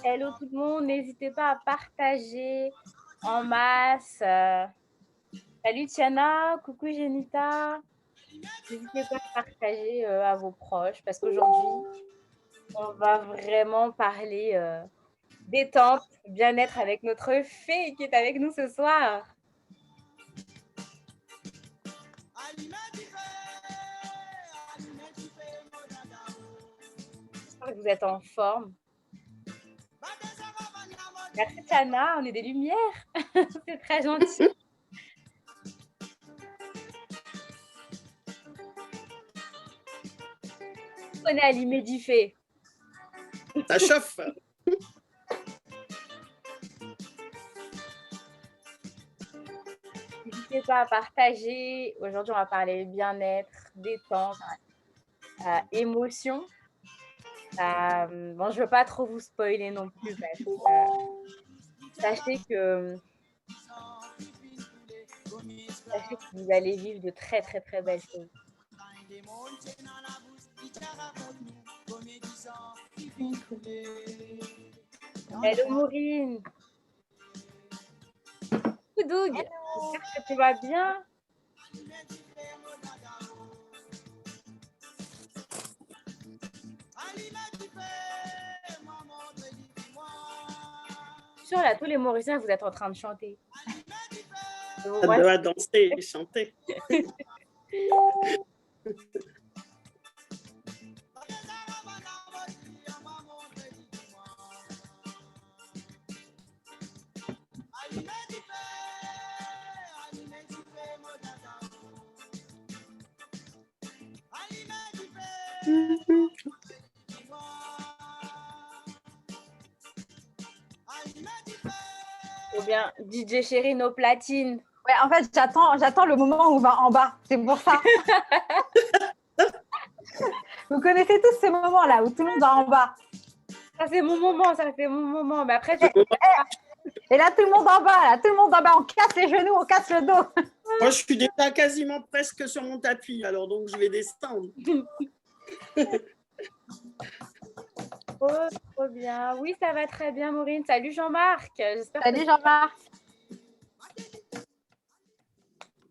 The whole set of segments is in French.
Hello tout le monde, n'hésitez pas à partager en masse. Salut Tiana, coucou Jenita. N'hésitez pas à partager à vos proches parce qu'aujourd'hui, on va vraiment parler détente, bien-être avec notre fée qui est avec nous ce soir. J'espère que vous êtes en forme. Merci Tiana, on est des lumières. C'est très gentil. On est allumé du fait. Ça chauffe. N'hésitez pas à partager. Aujourd'hui, on va parler bien-être, détente, émotion. Bon, je ne veux pas trop vous spoiler non plus parce que sachez que vous allez vivre de très, très, très belles choses. Hello Maureen. Coucou Doug. J'espère que tu vas bien. Je suis sûre, là, tous les Mauriciens, vous êtes en train de chanter. On doit danser et chanter. Ou bien DJ Chéri, nos platines. Ouais, en fait, j'attends le moment où on va en bas. C'est pour ça. Vous connaissez tous ces moments-là où tout le monde va en bas. Ça, c'est mon moment, ça, c'est mon moment. Mais après, et là, tout le monde en bas, là, tout le monde en bas. On casse les genoux, on casse le dos. Moi, je suis déjà quasiment presque sur mon tapis, alors donc je vais descendre. Oh, trop bien. Oui, ça va très bien, Maureen. Salut Jean-Marc. Salut Jean-Marc.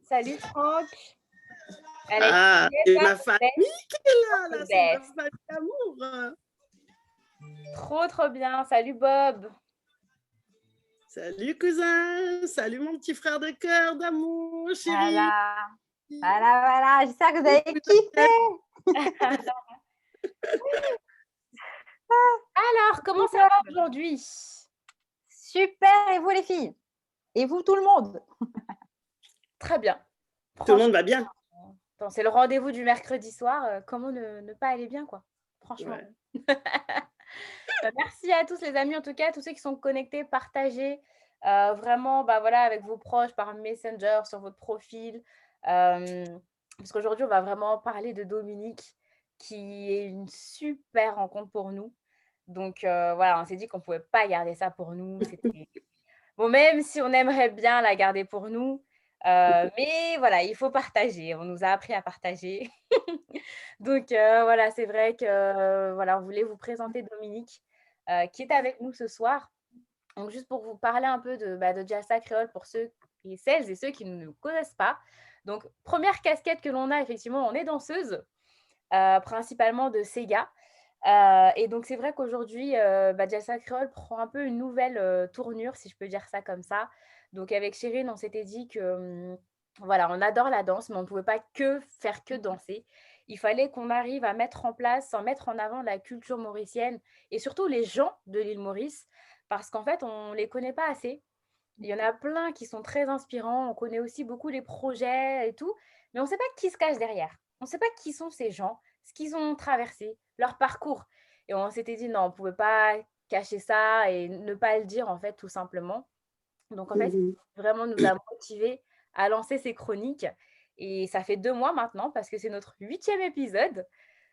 Salut Franck. C'est ma famille qui est là, c'est ma famille d'amour. Trop, trop bien. Salut Bob. Salut cousin. Salut mon petit frère de cœur, d'amour, chérie. Voilà. J'espère que vous avez kiffé. Alors, comment ça va aujourd'hui? Super. Et vous les filles? Et vous tout le monde? Très bien. Tout le monde va bien. C'est le rendez-vous du mercredi soir. Comment ne pas aller bien, quoi? Franchement. Ouais. Merci à tous les amis, en tout cas, tous ceux qui sont connectés, partagez vraiment voilà, avec vos proches par Messenger, sur votre profil. Parce qu'aujourd'hui, on va vraiment parler de Dominique, qui est une super rencontre pour nous. Donc voilà, on s'est dit qu'on ne pouvait pas garder ça pour nous. Bon, même si on aimerait bien la garder pour nous, mais voilà, il faut partager. On nous a appris à partager. Donc voilà, c'est vrai que voilà, on voulait vous présenter Dominique, qui est avec nous ce soir. Donc juste pour vous parler un peu de Jassa Créole pour celles et ceux qui ne nous connaissent pas. Donc première casquette que l'on a, effectivement, on est danseuse, principalement de Sega. Et donc c'est vrai qu'aujourd'hui, Jassa Créole prend un peu une nouvelle tournure, si je peux dire ça comme ça. Donc avec Chérine, on s'était dit que voilà, on adore la danse, mais on ne pouvait pas faire que danser. Il fallait qu'on arrive à mettre en avant la culture mauricienne et surtout les gens de l'île Maurice, parce qu'en fait, on ne les connaît pas assez. Il y en a plein qui sont très inspirants. On connaît aussi beaucoup les projets et tout, mais on ne sait pas qui se cache derrière. On ne sait pas qui sont ces gens, ce qu'ils ont traversé, leur parcours. Et on s'était dit, non, on ne pouvait pas cacher ça et ne pas le dire, en fait, tout simplement. Donc, en fait, vraiment nous a motivés à lancer ces chroniques. Et ça fait 2 mois maintenant, parce que c'est notre 8e épisode.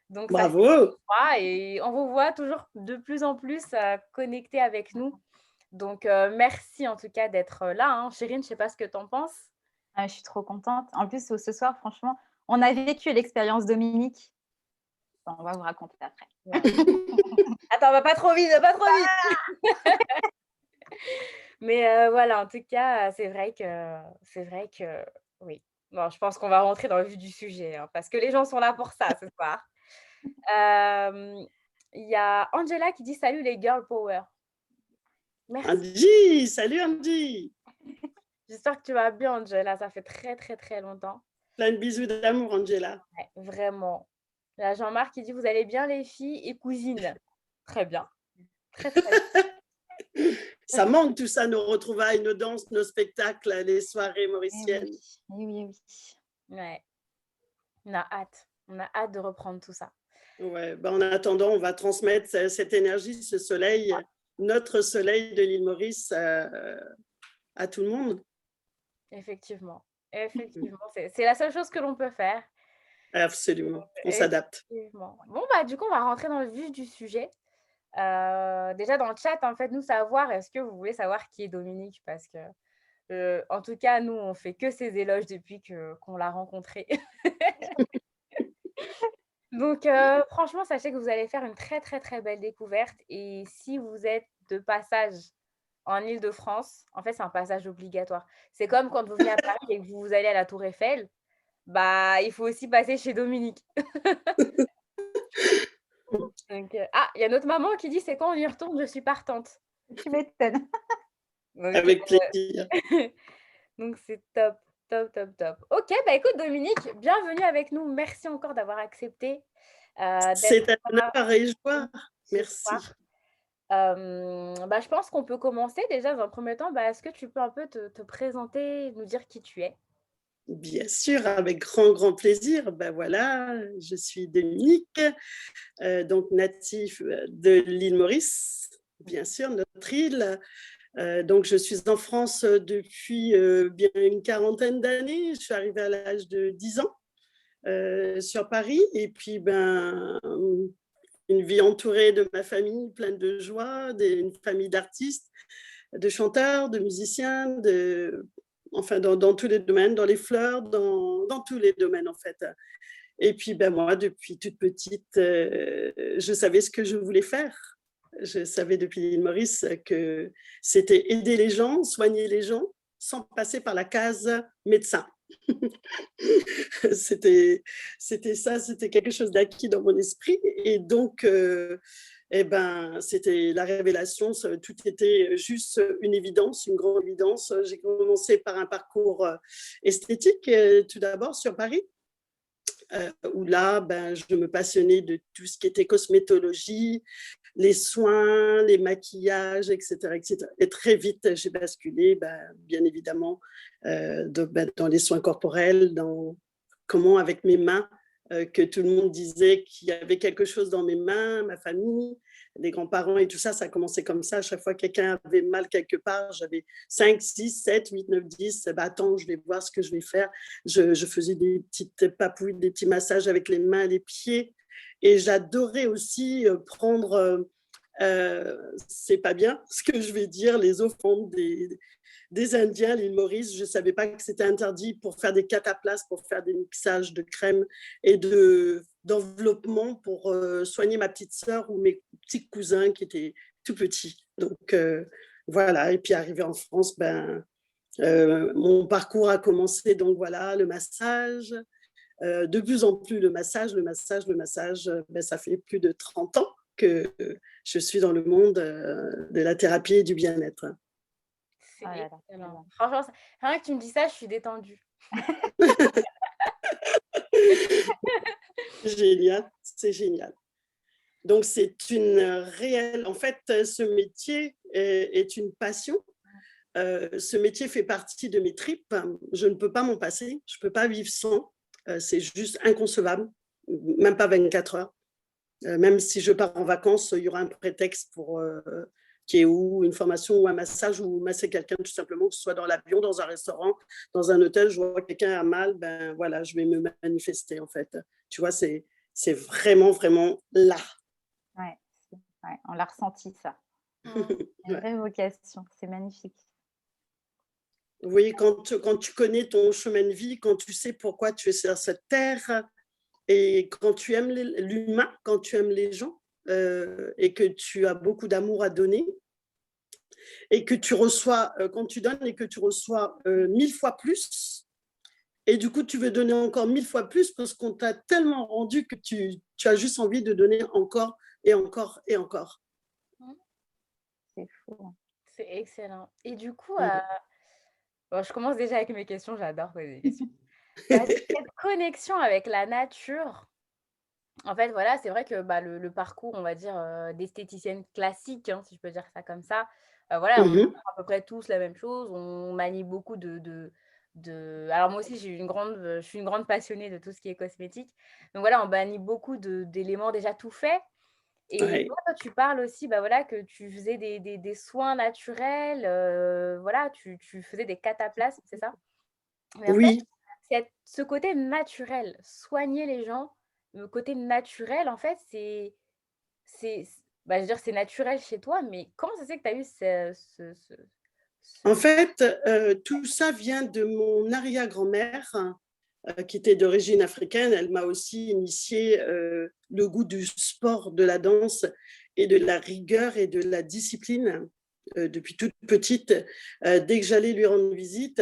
Donc, bravo! Ça fait 2 mois et on vous voit toujours de plus en plus connectés avec nous. Donc, merci en tout cas d'être là. Chérine, je ne sais pas ce que tu en penses. Je suis trop contente. En plus, ce soir, franchement, On a vécu l'expérience Dominique. On va vous raconter après. Ouais. Attends, va pas trop vite, va pas trop vite. Mais voilà, en tout cas, c'est vrai que oui. Bon, je pense qu'on va rentrer dans le vif du sujet, hein, parce que les gens sont là pour ça ce soir. Il y a Angela qui dit: «Salut les girl power». Merci. Angie, salut Angie. J'espère que tu vas bien, Angela, ça fait très, très, très longtemps. Plein de bisous d'amour, Angela. Ouais, vraiment. Il y a Jean-Marc qui dit: «Vous allez bien les filles et cousines?» Très bien. Très, très bien. Ça manque tout ça, nos retrouvailles, nos danses, nos spectacles, les soirées mauriciennes. Oui. Ouais. On a hâte. On a hâte de reprendre tout ça. Ouais, ben en attendant, on va transmettre cette énergie, ce soleil, notre soleil de l'île Maurice à tout le monde. Effectivement. Effectivement, c'est la seule chose que l'on peut faire. Absolument, on s'adapte. Effectivement. Bon, bah, du coup, on va rentrer dans le vif du sujet. Déjà dans le chat, en faites-nous savoir, est-ce que vous voulez savoir qui est Dominique? Parce que, en tout cas, nous, on fait que ses éloges depuis qu'on l'a rencontré. Donc, franchement, sachez que vous allez faire une très, très, très belle découverte. Et si vous êtes de passage en Île-de-France, en fait, c'est un passage obligatoire. C'est comme quand vous venez à Paris et que vous allez à la Tour Eiffel, bah, il faut aussi passer chez Dominique. Donc, il y a notre maman qui dit: «C'est quand on y retourne? Je suis partante». Tu m'étonnes. Donc, Avec plaisir. donc c'est top, top, top, top. OK, bah, écoute Dominique, bienvenue avec nous. Merci encore d'avoir accepté, C'est d'être un honneur, là pareil joie. ce Merci. soir. Bah, je pense qu'on peut commencer déjà dans un premier temps. Bah, est-ce que tu peux un peu te présenter, nous dire qui tu es? Bien sûr, avec grand, grand plaisir. Ben voilà, je suis Dominique, donc natif de l'île Maurice, bien sûr, notre île. Donc, je suis en France depuis bien une quarantaine d'années. Je suis arrivée à l'âge de 10 ans sur Paris. Et puis, ben, une vie entourée de ma famille, pleine de joie, une famille d'artistes, de chanteurs, de musiciens, enfin, dans tous les domaines, dans les fleurs, dans tous les domaines, en fait. Et puis, ben, moi, depuis toute petite, je savais ce que je voulais faire. Je savais depuis l'île Maurice que c'était aider les gens, soigner les gens, sans passer par la case médecin. C'était ça, c'était quelque chose d'acquis dans mon esprit. Et donc, eh ben, c'était la révélation, tout était juste une évidence, une grande évidence. J'ai commencé par un parcours esthétique, tout d'abord sur Paris. Où là, ben, je me passionnais de tout ce qui était cosmétologie, les soins, les maquillages, etc. etc. Et très vite, j'ai basculé, ben, bien évidemment, dans les soins corporels, dans comment, avec mes mains, que tout le monde disait qu'il y avait quelque chose dans mes mains, ma famille, les grands-parents et tout ça, ça a commencé comme ça. À chaque fois que quelqu'un avait mal quelque part, j'avais 5, 6, 7, 8, 9, 10. Ben, attends, je vais voir ce que je vais faire. Je faisais des petites papouilles, des petits massages avec les mains, les pieds. Et j'adorais aussi prendre, c'est pas bien ce que je vais dire, les offrandes des Indiens, l'île Maurice. Je ne savais pas que c'était interdit pour faire des cataplasmes, pour faire des mixages de crème et d'enveloppement pour soigner ma petite sœur ou mes petits cousins qui étaient tout petits. Donc voilà, et puis arrivé en France, ben, mon parcours a commencé, donc voilà, le massage. De plus en plus le massage, ben, ça fait plus de 30 ans que je suis dans le monde de la thérapie et du bien-être. C'est excellent. Franchement, rien que tu me dis ça, je suis détendue. Génial, c'est génial. Donc, c'est une réelle... En fait, ce métier est une passion. Ce métier fait partie de mes tripes. Je ne peux pas m'en passer. Je ne peux pas vivre sans. C'est juste inconcevable. Même pas 24 heures. Même si je pars en vacances, il y aura un prétexte pour qui est où une formation ou un massage ou masser quelqu'un tout simplement, que ce soit dans l'avion, dans un restaurant, dans un hôtel, je vois quelqu'un a mal, ben voilà, je vais me manifester en fait. Tu vois, c'est vraiment, vraiment là. Ouais, on l'a ressenti ça. Une vraie vocation, c'est magnifique. Oui, quand tu connais ton chemin de vie, quand tu sais pourquoi tu es sur cette terre, et quand tu aimes l'humain, quand tu aimes les gens, et que tu as beaucoup d'amour à donner, et que tu reçois, quand tu donnes et que tu reçois 1000 fois plus, et du coup, tu veux donner encore 1000 fois plus parce qu'on t'a tellement rendu que tu as juste envie de donner encore et encore et encore. C'est fou. C'est excellent. Et du coup, Mm. bon, je commence déjà avec mes questions, j'adore poser des questions. Bah, cette connexion avec la nature, en fait, voilà, c'est vrai que bah, le parcours, on va dire, d'esthéticienne classique, hein, si je peux dire ça comme ça, voilà, on Mhm. fait à peu près tous la même chose, on manie beaucoup alors moi aussi, je suis une grande passionnée de tout ce qui est cosmétique. Donc voilà, on manie beaucoup d'éléments déjà tout faits. Et Ouais. toi, tu parles aussi, bah, voilà, que tu faisais des soins naturels, voilà, tu faisais des cataplasmes, c'est ça? Mais en fait, Oui, ce côté naturel, soigner les gens, le côté naturel, en fait, bah, je veux dire, c'est naturel chez toi, mais comment ça se fait que tu as eu en ce fait, tout ça vient de mon arrière-grand-mère qui était d'origine africaine. Elle m'a aussi initié le goût du sport, de la danse et de la rigueur et de la discipline depuis toute petite. Dès que j'allais lui rendre visite,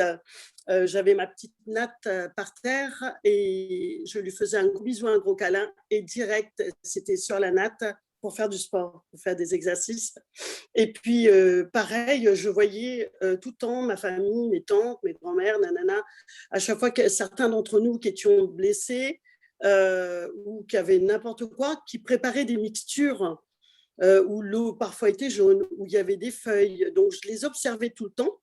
j'avais ma petite natte par terre et je lui faisais un gros bisou, un gros câlin et direct, c'était sur la natte pour faire du sport, pour faire des exercices. Et puis, pareil, je voyais tout le temps ma famille, mes tantes, mes grands-mères, nanana, à chaque fois que certains d'entre nous qui étions blessés ou qui avaient n'importe quoi, qui préparaient des mixtures où l'eau parfois était jaune, où il y avait des feuilles. Donc, je les observais tout le temps.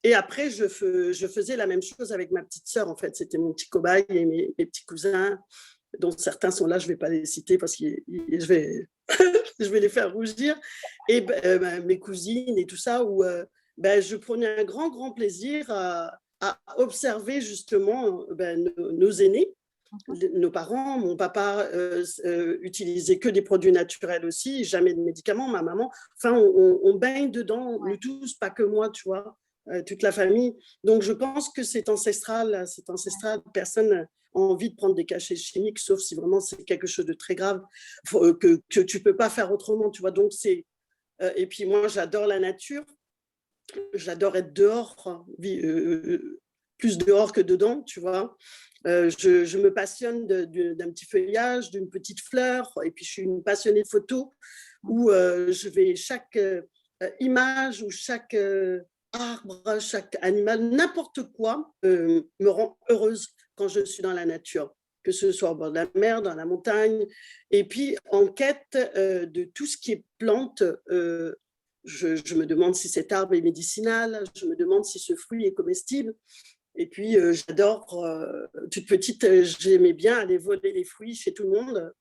Et après, je faisais la même chose avec ma petite sœur, en fait. C'était mon petit cobaye et mes petits cousins, dont certains sont là, je ne vais pas les citer parce que je vais les faire rougir. Et mes cousines et tout ça, où je prenais un grand, grand plaisir à observer justement nos aînés, nos parents. Mon papa utilisait que des produits naturels aussi, jamais de médicaments, ma maman. Enfin, on baigne dedans, Ouais. nous tous, pas que moi, tu vois, toute la famille. Donc, je pense que c'est ancestral, c'est ancestral. Personne n'a envie de prendre des cachets chimiques, sauf si vraiment c'est quelque chose de très grave que tu ne peux pas faire autrement, tu vois. Donc, c'est... et puis, moi, j'adore la nature. J'adore être dehors, plus dehors que dedans, tu vois. Je me passionne d'un petit feuillage, d'une petite fleur, et puis je suis une passionnée de photos où je vais chaque image ou chaque arbre, chaque animal, n'importe quoi me rend heureuse quand je suis dans la nature, que ce soit au bord de la mer, dans la montagne, et puis en quête de tout ce qui est plante. Je me demande si cet arbre est médicinal, je me demande si ce fruit est comestible. Et puis, j'adore, toute petite, j'aimais bien aller voler les fruits chez tout le monde.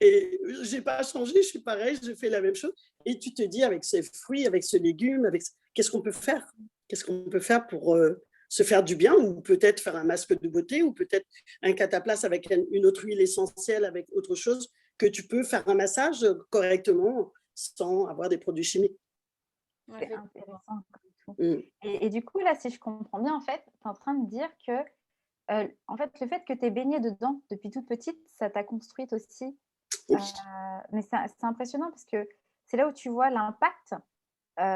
Et je n'ai pas changé, je suis pareil, je fais la même chose. Et tu te dis, avec ces fruits, avec ce légume, qu'est-ce qu'on peut faire? Qu'est-ce qu'on peut faire pour se faire du bien, ou peut-être faire un masque de beauté, ou peut-être un cataplasme avec une autre huile essentielle, avec autre chose, que tu peux faire un massage correctement sans avoir des produits chimiques. C'est effectivement. intéressant comme tout. Mm. Et du coup, là, si je comprends bien, en fait, tu es en train de dire que en fait, le fait que tu aies baigné dedans depuis toute petite, ça t'a construite aussi. Oui. Mais c'est impressionnant parce que c'est là où tu vois l'impact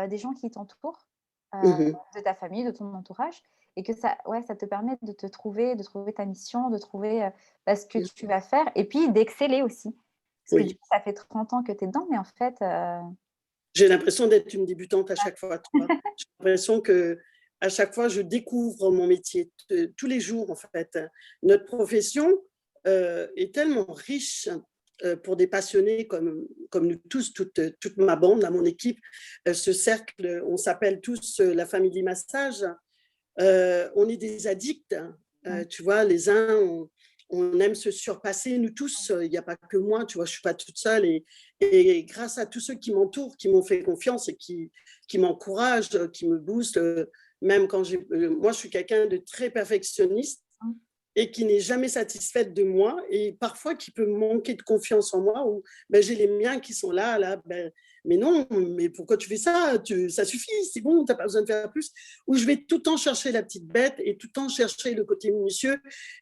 des gens qui t'entourent, Mm-hmm. de ta famille, de ton entourage, et que ça, ouais, ça te permet de trouver ta mission, de trouver ce que tu vas faire, et puis d'exceller aussi. Parce que du Oui. coup, ça fait 30 ans que tu es dedans, mais en fait, J'ai l'impression d'être une débutante à chaque fois. Tu vois. J'ai l'impression qu'à chaque fois, je découvre mon métier tous les jours, en fait. Notre profession est tellement riche pour des passionnés comme nous tous, toute ma bande, mon équipe, ce cercle, on s'appelle tous la famille massage. On est des addicts, tu vois, les uns, on aime se surpasser, nous tous, il n'y a pas que moi, tu vois, je ne suis pas toute seule. Et grâce à tous ceux qui m'entourent, qui m'ont fait confiance et qui m'encouragent, qui me boostent, même quand moi, je suis quelqu'un de très perfectionniste. et qui n'est jamais satisfaite de moi et parfois qui peut manquer de confiance en moi ou ben, j'ai les miens qui sont là ben, mais non, mais pourquoi tu fais ça? Ça suffit, c'est bon, tu n'as pas besoin de faire plus. Ou je vais tout le temps chercher la petite bête et tout le temps chercher le côté minutieux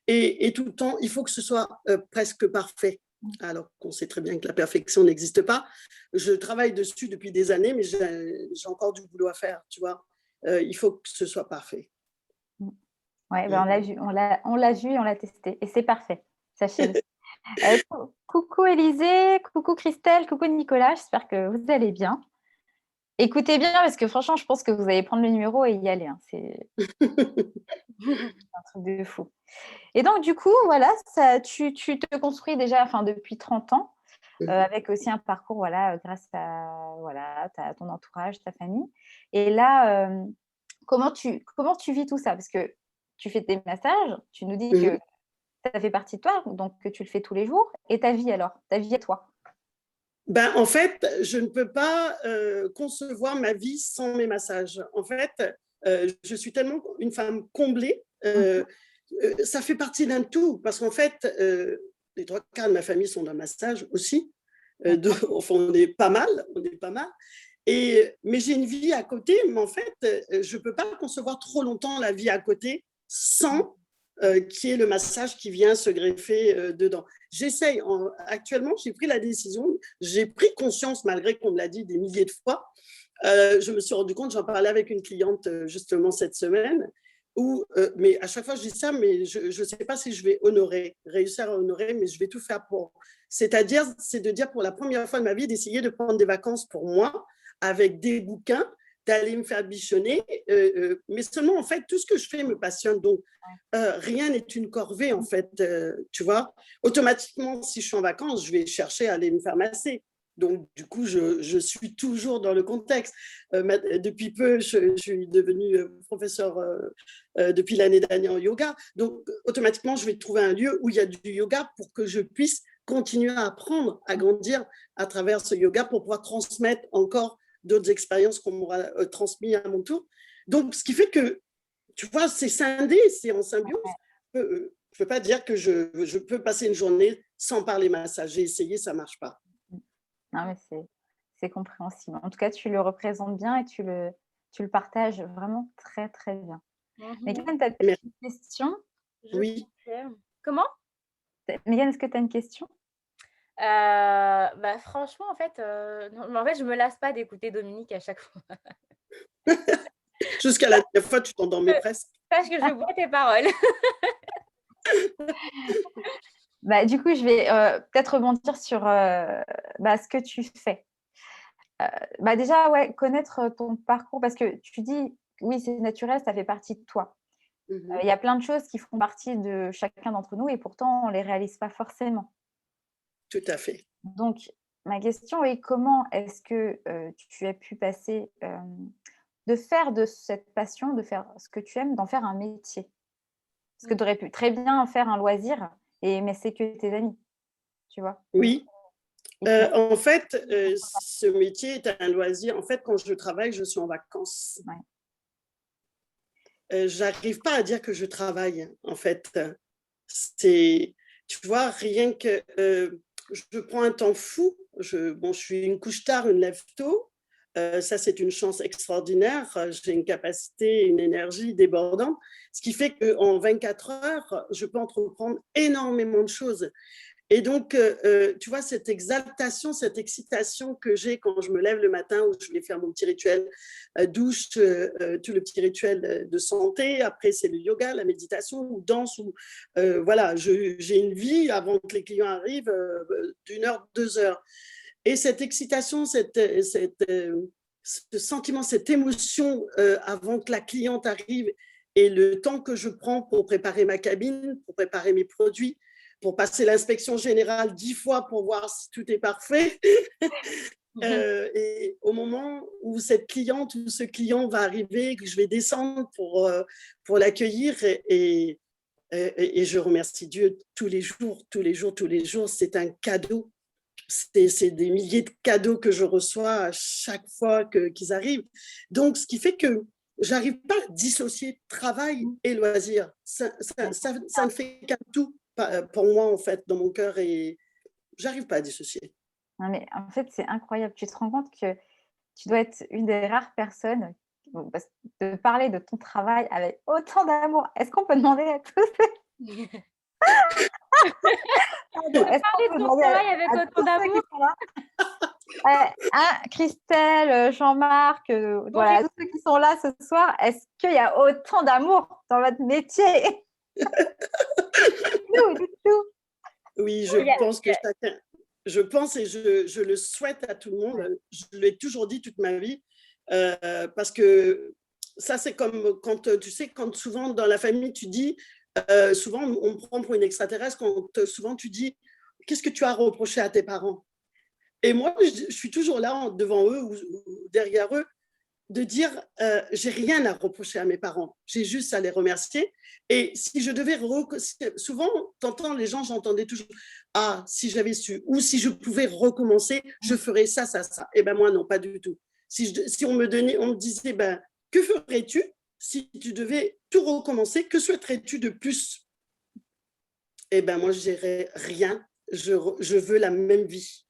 et tout le temps, il faut que ce soit presque parfait. Alors qu'on sait très bien que la perfection n'existe pas. Je travaille dessus depuis des années, mais j'ai encore du boulot à faire, tu vois. Il faut que ce soit parfait. Ouais, ben on l'a vu, on l'a vu et on l'a testé. Et c'est parfait, sachez-le. Coucou Élisée, coucou Christelle, coucou Nicolas, j'espère que vous allez bien. Écoutez bien, parce que franchement, je pense que vous allez prendre le numéro et y aller. Hein. C'est un truc de fou. Et donc, du coup, voilà, tu te construis déjà depuis 30 ans, avec aussi un parcours, voilà, grâce à voilà, ton entourage, ta famille. Et là, comment tu vis tout ça? Parce que tu fais tes massages, tu nous dis que ça fait partie de toi, donc que tu le fais tous les jours. Et ta vie alors? Ta vie à toi? Ben, en fait, je ne peux pas concevoir ma vie sans mes massages. En fait, je suis tellement une femme comblée. Ça fait partie d'un tout, parce qu'en fait, les 3/4 de ma famille sont dans le massage aussi. Enfin, on est pas mal, mais j'ai une vie à côté, mais en fait, je ne peux pas concevoir trop longtemps la vie à côté sans qu'il y ait le massage qui vient se greffer dedans. J'essaye, actuellement, j'ai pris la décision, j'ai pris conscience, malgré qu'on me l'a dit des milliers de fois, je me suis rendu compte, j'en parlais avec une cliente justement cette semaine, mais à chaque fois je dis ça, mais je ne sais pas si je vais réussir à honorer, mais je vais tout faire pour. C'est-à-dire, c'est de dire pour la première fois de ma vie, d'essayer de prendre des vacances pour moi, avec des bouquins, d'aller me faire bichonner, mais seulement en fait, tout ce que je fais me passionne, donc rien n'est une corvée en fait, tu vois. Automatiquement, si je suis en vacances, je vais chercher à aller me faire masser. Donc, du coup, je suis toujours dans le contexte. Depuis peu, je suis devenue professeure depuis l'année dernière en yoga. Donc, automatiquement, je vais trouver un lieu où il y a du yoga pour que je puisse continuer à apprendre, à grandir à travers ce yoga pour pouvoir transmettre encore d'autres expériences qu'on m'aura transmises à mon tour. Donc, ce qui fait que, tu vois, c'est scindé, c'est en symbiose. Je ne peux pas dire que je peux passer une journée sans parler massage. J'ai essayé, ça ne marche pas. Non, mais c'est compréhensible. En tout cas, tu le représentes bien et tu le partages vraiment très, très bien. Mégane, tu as peut-être une question? Oui. Comment? Mégane, est-ce que tu as une question? Bah, franchement, en fait, non, mais en fait, je me lasse pas d'écouter Dominique à chaque fois. Jusqu'à la dernière fois, tu t'endormais presque. Parce que je bois tes paroles. Bah, du coup, je vais peut-être rebondir sur ce que tu fais. Bah, déjà, ouais, connaître ton parcours, parce que tu dis, oui, c'est naturel, ça fait partie de toi. Il y a plein de choses qui font partie de chacun d'entre nous et pourtant, on ne les réalise pas forcément. Tout à fait. Donc, ma question est comment est-ce que tu as pu passer de faire de cette passion, de faire ce que tu aimes, d'en faire un métier? Parce que tu aurais pu très bien faire un loisir, mais c'est que tes amis, tu vois? Oui. En fait, ce métier est un loisir. En fait, quand je travaille, je suis en vacances. Ouais. J'arrive pas à dire que je travaille, en fait. Tu vois, rien que je prends un temps fou. Je suis une couche tard, une lève tôt. Ça, c'est une chance extraordinaire. J'ai une capacité, une énergie débordante, ce qui fait qu'en 24 heures, je peux entreprendre énormément de choses. Et donc, tu vois, cette exaltation, cette excitation que j'ai quand je me lève le matin où je vais faire mon petit rituel douche, tout le petit rituel de santé. Après, c'est le yoga, la méditation, ou danse. Voilà, j'ai une vie avant que les clients arrivent d'1 heure, 2 heures. Et cette excitation, ce sentiment, cette émotion avant que la cliente arrive et le temps que je prends pour préparer ma cabine, pour préparer mes produits, pour passer l'inspection générale 10 fois pour voir si tout est parfait. Et au moment où cette cliente ou ce client va arriver, que je vais descendre pour l'accueillir et je remercie Dieu tous les jours. C'est un cadeau. C'est des milliers de cadeaux que je reçois à chaque fois qu'ils arrivent. Donc, ce qui fait que j'arrive pas à dissocier travail et loisir. Ça ne fait qu'un tout pour moi, en fait, dans mon cœur, et j'arrive pas à dissocier. Non, mais en fait, c'est incroyable. Tu te rends compte que tu dois être une des rares personnes de parler de ton travail avec autant d'amour. Est-ce qu'on peut demander à tous est-ce qu'on peut demander avec à autant tous ceux d'amour qui sont là Christelle, Jean-Marc, voilà, tous ceux qui sont là ce soir, est-ce qu'il y a autant d'amour dans votre métier? Dites-nous. Oui, je pense et je le souhaite à tout le monde. Je l'ai toujours dit toute ma vie, parce que ça, c'est comme quand, tu sais, quand souvent dans la famille, tu dis, souvent on me prend pour une extraterrestre, quand souvent tu dis, qu'est-ce que tu as reproché à tes parents? Et moi, je suis toujours là devant eux ou derrière eux, de dire, j'ai rien à reprocher à mes parents, j'ai juste à les remercier. Et si je devais, souvent, t'entends les gens, j'entendais toujours, ah, si j'avais su, ou si je pouvais recommencer, je ferais ça, ça, ça. Et ben moi, non, pas du tout. Si on me disait, ben, que ferais-tu si tu devais tout recommencer, que souhaiterais-tu de plus? Et ben moi, je dirais rien, je veux la même vie.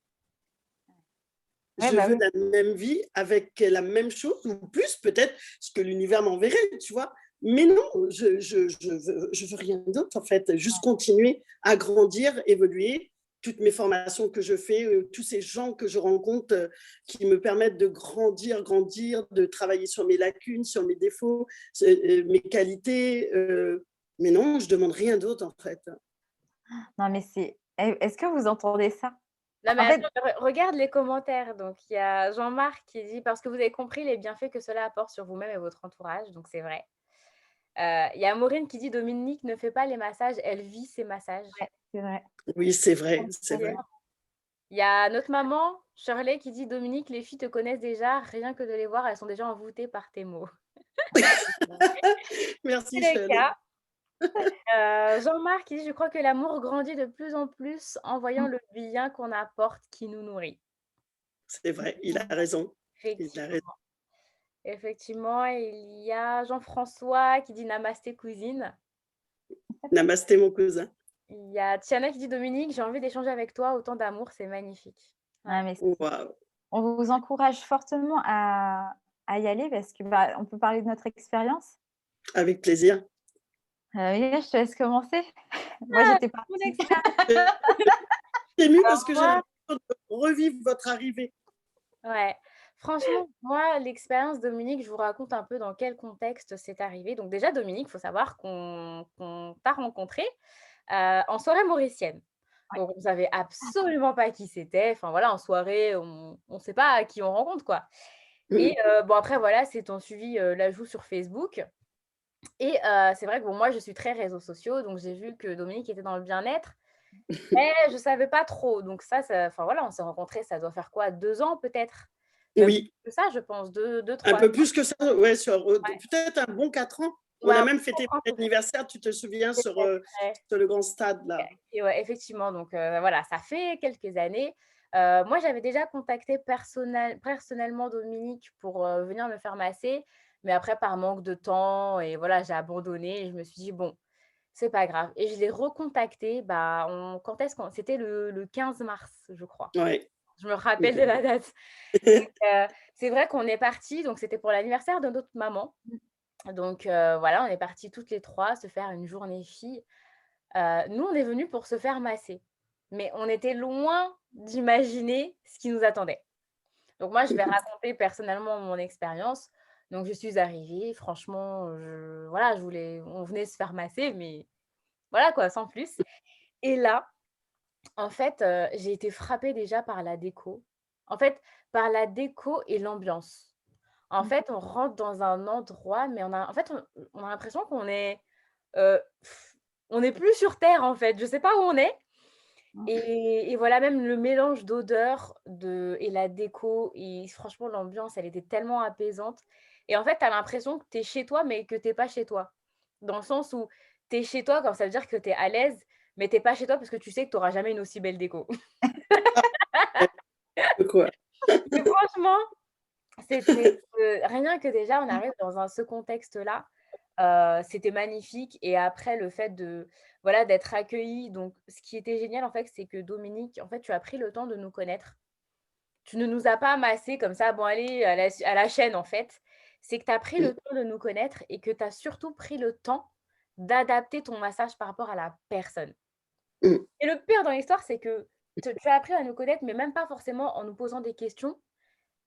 Je veux la même vie avec la même chose, ou plus peut-être, ce que l'univers m'enverrait, tu vois. Mais non, je veux rien d'autre, en fait. Juste continuer à grandir, évoluer. Toutes mes formations que je fais, tous ces gens que je rencontre qui me permettent de grandir, de travailler sur mes lacunes, sur mes défauts, mes qualités. Mais non, je ne demande rien d'autre, en fait. Non, mais est-ce que vous entendez ça? Non, mais En fait, attends, regarde les commentaires. Donc, il y a Jean-Marc qui dit: «Parce que vous avez compris les bienfaits que cela apporte sur vous-même et votre entourage», donc c'est vrai. Il y a Maureen qui dit: «Dominique ne fait pas les massages, elle vit ses massages». ouais, c'est vrai. Oui, c'est vrai, c'est vrai. Il y a notre maman, Shirley, qui dit: «Dominique, les filles te connaissent déjà, rien que de les voir, elles sont déjà envoûtées par tes mots». Merci, C'est le Shirley. cas. Jean-Marc qui dit: «Je crois que l'amour grandit de plus en plus en voyant le bien qu'on apporte qui nous nourrit». C'est vrai, il a raison. Il a raison. Effectivement. Effectivement, il y a Jean-François qui dit: «Namasté cousine». Namasté, mon cousin. Il y a Tiana qui dit: «Dominique, j'ai envie d'échanger avec toi, autant d'amour, c'est magnifique». Ouais. Ouais, mais Waouh. on vous encourage fortement à y aller parce que on peut parler de notre expérience. Avec plaisir. Mylène, je te laisse commencer. Moi, j'étais Mon partie. expérience. C'est émue parce que j'ai Moi l'impression de revivre votre arrivée. ouais, franchement, moi, l'expérience Dominique, je vous raconte un peu dans quel contexte c'est arrivé. Donc déjà, Dominique, il faut savoir qu'on t'a rencontré, en soirée mauricienne. Ouais. Donc on savait absolument pas qui c'était. Enfin voilà, en soirée, on sait pas qui on rencontre, quoi. Et bon après voilà, c'est on suivi, l'ajout sur Facebook et c'est vrai que bon, moi je suis très réseaux sociaux, donc j'ai vu que Dominique était dans le bien-être, mais je savais pas trop. Donc ça enfin voilà, on s'est rencontrés, ça doit faire quoi? 2 ans peut-être? Même plus Oui, que ça, je pense, deux un 3 peu plus que ça, ouais, ouais. peut-être un bon 4 ans. On Ouais, a un même bon fêté comprendre mon peut-être, anniversaire, tu te souviens, ouais. sur le grand stade, là. Et ouais, effectivement, donc voilà, ça fait quelques années. Moi, j'avais déjà contacté personnellement Dominique pour, venir me faire masser, mais après par manque de temps et voilà, j'ai abandonné et je me suis dit: «Bon, c'est pas grave» et je l'ai recontacté, bah, quand est-ce qu'on c'était le 15 mars, je crois. Ouais. Je me rappelle de la date. Donc c'est vrai qu'on est partis, donc c'était pour l'anniversaire de notre maman. Donc voilà, on est partis toutes les 3 se faire une journée filles. Nous, on est venus pour se faire masser, mais on était loin d'imaginer ce qui nous attendait. Donc moi, je vais raconter personnellement mon expérience. Donc je suis arrivée, franchement, voilà, on venait se faire masser, mais voilà quoi, sans plus. Et là, en fait, j'ai été frappée déjà par la déco. En fait, par la déco et l'ambiance. En fait, on rentre dans un endroit, mais on a l'impression heu, on n'est plus sur terre, en fait. Je sais pas où on est et voilà, même le mélange d'odeurs et la déco et franchement, l'ambiance, elle était tellement apaisante et en fait, tu as l'impression que tu es chez toi, mais que tu es pas chez toi. Dans le sens où tu es chez toi, comme ça veut dire que tu es à l'aise, mais tu es pas chez toi parce que tu sais que tu auras jamais une aussi belle déco. Ah, ouais, quoi. Mais franchement, c'était, rien que déjà on arrive dans ce contexte-là, c'était magnifique et après le fait de voilà, d'être accueillis donc ce qui était génial en fait, c'est que Dominique, en fait, tu as pris le temps de nous connaître. Tu ne nous as pas amassés comme ça, bon allez, à la chaîne en fait. C'est que tu as pris Mmh, le temps de nous connaître et que tu as surtout pris le temps d'adapter ton massage par rapport à la personne. mmh, Et le pire dans l'histoire, c'est que tu as appris à nous connaître, mais même pas forcément en nous posant des questions,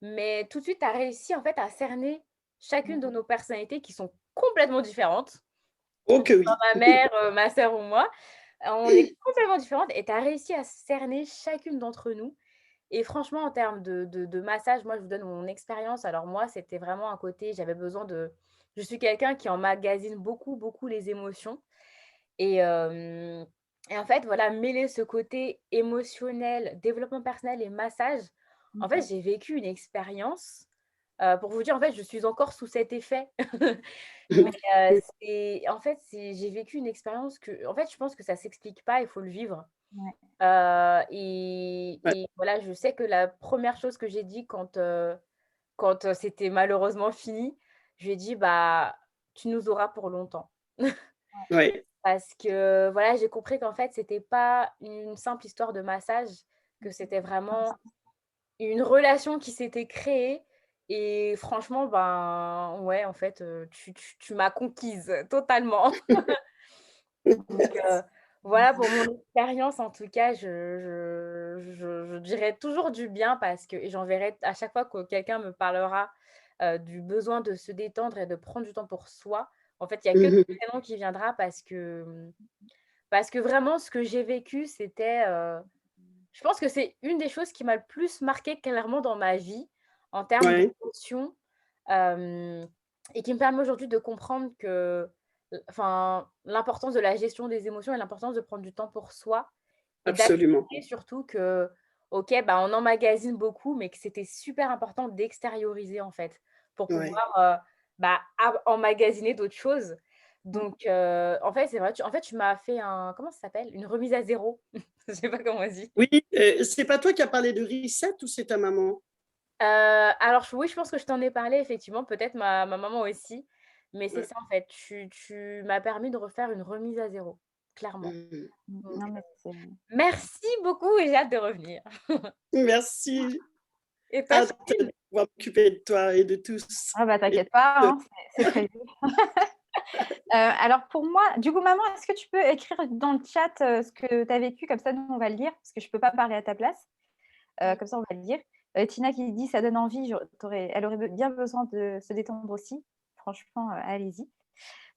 mais tout de suite, tu as réussi en fait à cerner chacune de nos personnalités qui sont complètement différentes. oh Que que ce soit oui. ma mère, ma sœur ou moi, on est complètement différentes et tu as réussi à cerner chacune d'entre nous et franchement, en termes de massage, moi, je vous donne mon expérience. Alors moi, c'était vraiment un côté, j'avais besoin de je suis quelqu'un qui emmagasine beaucoup, beaucoup les émotions et et en fait, voilà, mêler ce côté émotionnel, développement personnel et massage, en fait, j'ai vécu une expérience, pour vous dire, en fait, je suis encore sous cet effet. Mais c'est en fait, j'ai vécu une expérience que en fait, je pense que ça s'explique pas, il faut le vivre. Ouais. Ouais, Et voilà, je sais que la première chose que j'ai dit quand, c'était malheureusement fini, je lui ai dit: «Bah, tu nous auras pour longtemps». ouais, Parce que voilà, j'ai compris qu'en fait, c'était pas une simple histoire de massage, que c'était vraiment une relation qui s'était créée et franchement, ben, ouais, en fait, tu m'as conquise totalement. Donc voilà pour mon expérience en tout cas, je dirais toujours du bien parce que et j'enverrai à chaque fois que quelqu'un me parlera, du besoin de se détendre et de prendre du temps pour soi. En fait, il y a que du mmh mh. prénom qui viendra parce que vraiment ce que j'ai vécu, c'était, je pense que c'est une des choses qui m'a le plus marquée clairement dans ma vie, en termes Ouais, d'émotions, hem et qui me permet aujourd'hui de comprendre que, enfin, l'importance de la gestion des émotions et l'importance de prendre du temps pour soi et absolument. d'accepter surtout que, OK, bah, on emmagasine beaucoup, mais que c'était super important d'extérioriser, en fait, pour Ouais. pouvoir, bah, emmagasiner d'autres choses. Donc en fait, c'est vrai, tu m'as fait un comment ça s'appelle? Une remise à zéro. Je sais pas comment on dit. Oui, c'est pas toi qui as parlé de reset ou c'est ta maman? Alors oui, je pense que je t'en ai parlé effectivement, peut-être ma maman aussi, mais c'est Ouais. ça en fait, tu m'as permis de refaire une remise à zéro, clairement. Mmh Donc Non, mais c'est merci beaucoup et j'ai hâte de revenir. Merci. Et toi, Hâte de Charline? pouvoir m'occuper de toi et de tous ah bah, et t'inquiète pas, de hein, c'est prévu. Alors pour moi, du coup, maman, est-ce que tu peux écrire dans le chat, ce que tu as vécu? Comme ça, nous, on va le lire, parce que je peux pas parler à ta place. Mmh. Comme ça, on va le lire. Tina qui dit: «Ça donne envie», elle aurait bien besoin de se détendre aussi. Franchement, allez-y.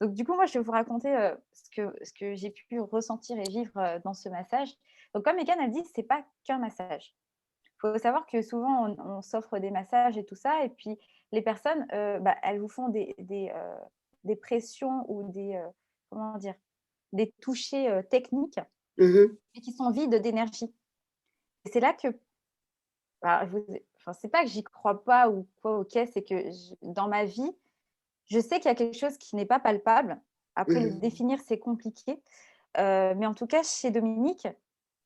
Donc du coup, moi, je vais vous raconter, ce que j'ai pu ressentir et vivre, dans ce massage. Donc comme Megan, elle dit, c'est pas qu'un massage. Il faut savoir que souvent, on s'offre des massages et tout ça et puis les personnes, bah, elles vous font des pressions ou comment dire? Des touchés, techniques, mmh mh. mais qui sont vides d'énergie et c'est là que bah, enfin, c'est pas que j'y crois pas ou quoi, OK, c'est que dans ma vie, je sais qu'il y a quelque chose qui n'est pas palpable. Après, le Mmh. définir, c'est compliqué, mais en tout cas, chez Dominique,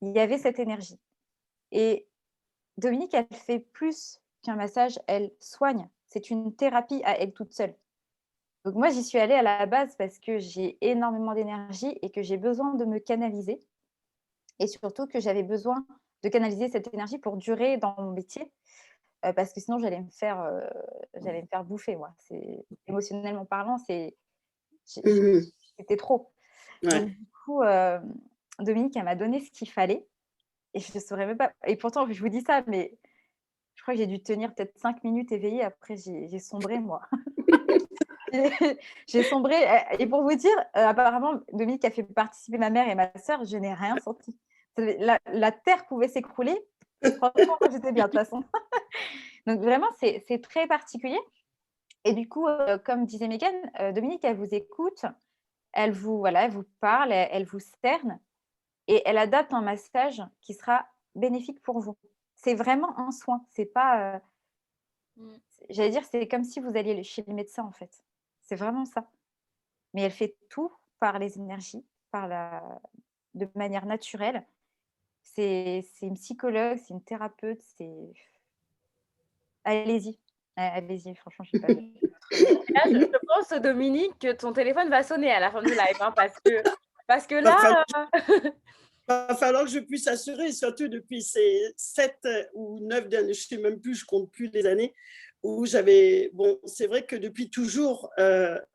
il y avait cette énergie et Dominique, elle fait plus qu'un massage, elle soigne. C'est une thérapie à elle toute seule. Donc moi, j'y suis allée à la base parce que j'ai énormément d'énergie et que j'ai besoin de me canaliser et surtout que j'avais besoin de canaliser cette énergie pour durer dans mon métier, parce que sinon j'allais me faire bouffer moi. Émotionnellement parlant, Mmh. c'était trop. Donc Ouais. du coup, Dominique, elle m'a donné ce qu'il fallait et je ne saurais même pas et pourtant je vous dis ça, mais je crois que j'ai dû tenir peut-être 5 minutes éveillée, après j'ai sombré moi. J'ai sombré et pour vous dire, apparemment Dominique a fait participer ma mère et ma sœur, je n'ai rien senti. La terre pouvait s'écrouler. Franchement, moi j'étais bien de toute façon. Donc vraiment, c'est très particulier et du coup, comme disait Megan, Dominique, elle vous écoute, elle vous parle, elle vous cerne et elle adapte un massage qui sera bénéfique pour vous. C'est vraiment un soin, c'est pas, Mmh. j'allais dire, c'est comme si vous alliez chez le médecin, en fait. C'est vraiment ça. Mais elle fait tout par les énergies, de manière naturelle. C'est une psychologue, c'est une thérapeute, allez-y, Allez-y, franchement, je sais pas. Et là, je pense, Dominique, que ton téléphone va sonner à la fin du live, hein, parce que Va falloir, là, va falloir que je puisse assurer, surtout depuis ces 7 ou 9 derniers, je ne sais même plus, je ne compte plus les années, où j'avais, bon, c'est vrai que depuis toujours,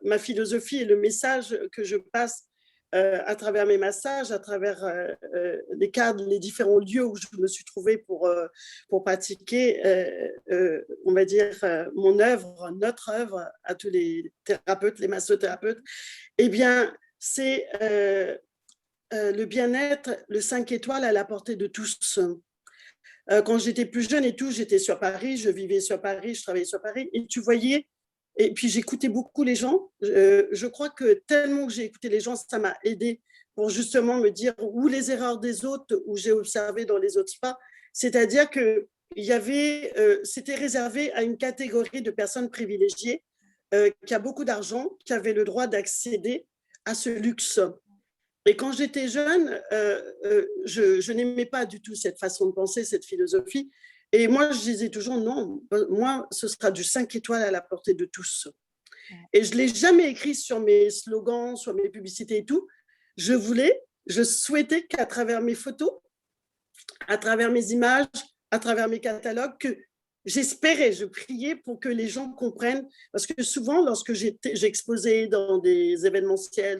ma philosophie et le message que je passe à travers mes massages, à travers les cadres, les différents lieux où je me suis trouvée pour pratiquer, on va dire, mon œuvre, notre œuvre, à tous les thérapeutes, les massothérapeutes, eh bien, c'est le bien-être, le 5 étoiles à la portée de tous. Quand j'étais plus jeune et tout, j'étais sur Paris, je vivais sur Paris, je travaillais sur Paris, et tu voyais, et puis j'écoutais beaucoup les gens. Je crois que tellement que j'ai écouté les gens, ça m'a aidé pour justement me dire où les erreurs des autres, où j'ai observé dans les autres spas. C'est-à-dire que c'était réservé à une catégorie de personnes privilégiées qui a beaucoup d'argent, qui avait le droit d'accéder à ce luxe. Et quand j'étais jeune, je n'aimais pas du tout cette façon de penser, cette philosophie. Et moi, je disais toujours, non, moi, ce sera du 5 étoiles à la portée de tous. Et je ne l'ai jamais écrit sur mes slogans, sur mes publicités et tout. Je souhaitais qu'à travers mes photos, à travers mes images, à travers mes catalogues, que j'espérais, je priais pour que les gens comprennent. Parce que souvent, lorsque j'exposais dans des événementiels,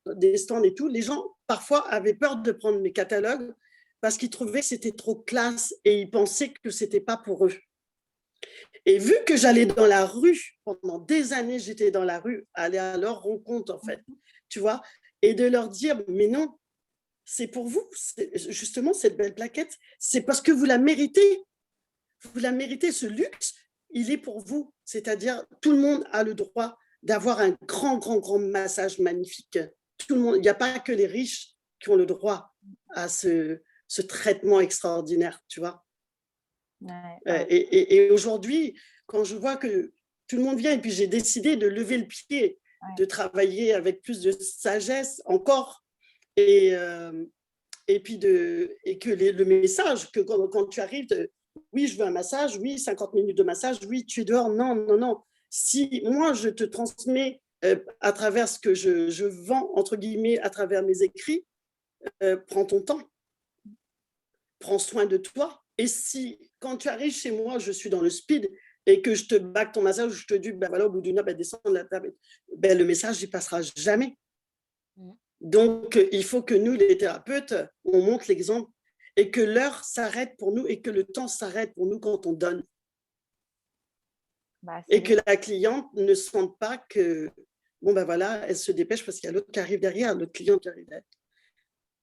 des stands et tout, les gens, parfois, avaient peur de prendre mes catalogues parce qu'ils trouvaient que c'était trop classe et ils pensaient que ce n'était pas pour eux. Et vu que j'allais dans la rue, pendant des années, j'étais dans la rue, aller à leur rencontre, en fait, tu vois, et de leur dire, mais non, c'est pour vous, justement, cette belle plaquette, c'est parce que vous la méritez. Vous la méritez, ce luxe, il est pour vous. C'est-à-dire, tout le monde a le droit d'avoir un grand massage magnifique. Tout le monde, il n'y a pas que les riches qui ont le droit à ce traitement extraordinaire, tu vois. Ouais. Et aujourd'hui, quand je vois que tout le monde vient, et puis j'ai décidé de lever le pied, de travailler avec plus de sagesse encore, et puis que le message, que quand tu arrives, oui, je veux un massage, oui, 50 minutes de massage, oui, tu es dehors, non. Si moi, je te transmets à travers ce que je vends, entre guillemets, à travers mes écrits, prends ton temps, prends soin de toi. Et si, quand tu arrives chez moi, je suis dans le speed et que je te bague ton massage, je te dis, ben voilà, au bout d'une heure, descends de la table, ben, le message, il passera jamais. Donc, il faut que nous, les thérapeutes, on montre l'exemple et que l'heure s'arrête pour nous et que le temps s'arrête pour nous quand on donne. Et que la cliente ne sente pas que, bon, ben voilà, elle se dépêche parce qu'il y a l'autre qui arrive derrière, l'autre client qui arrive derrière.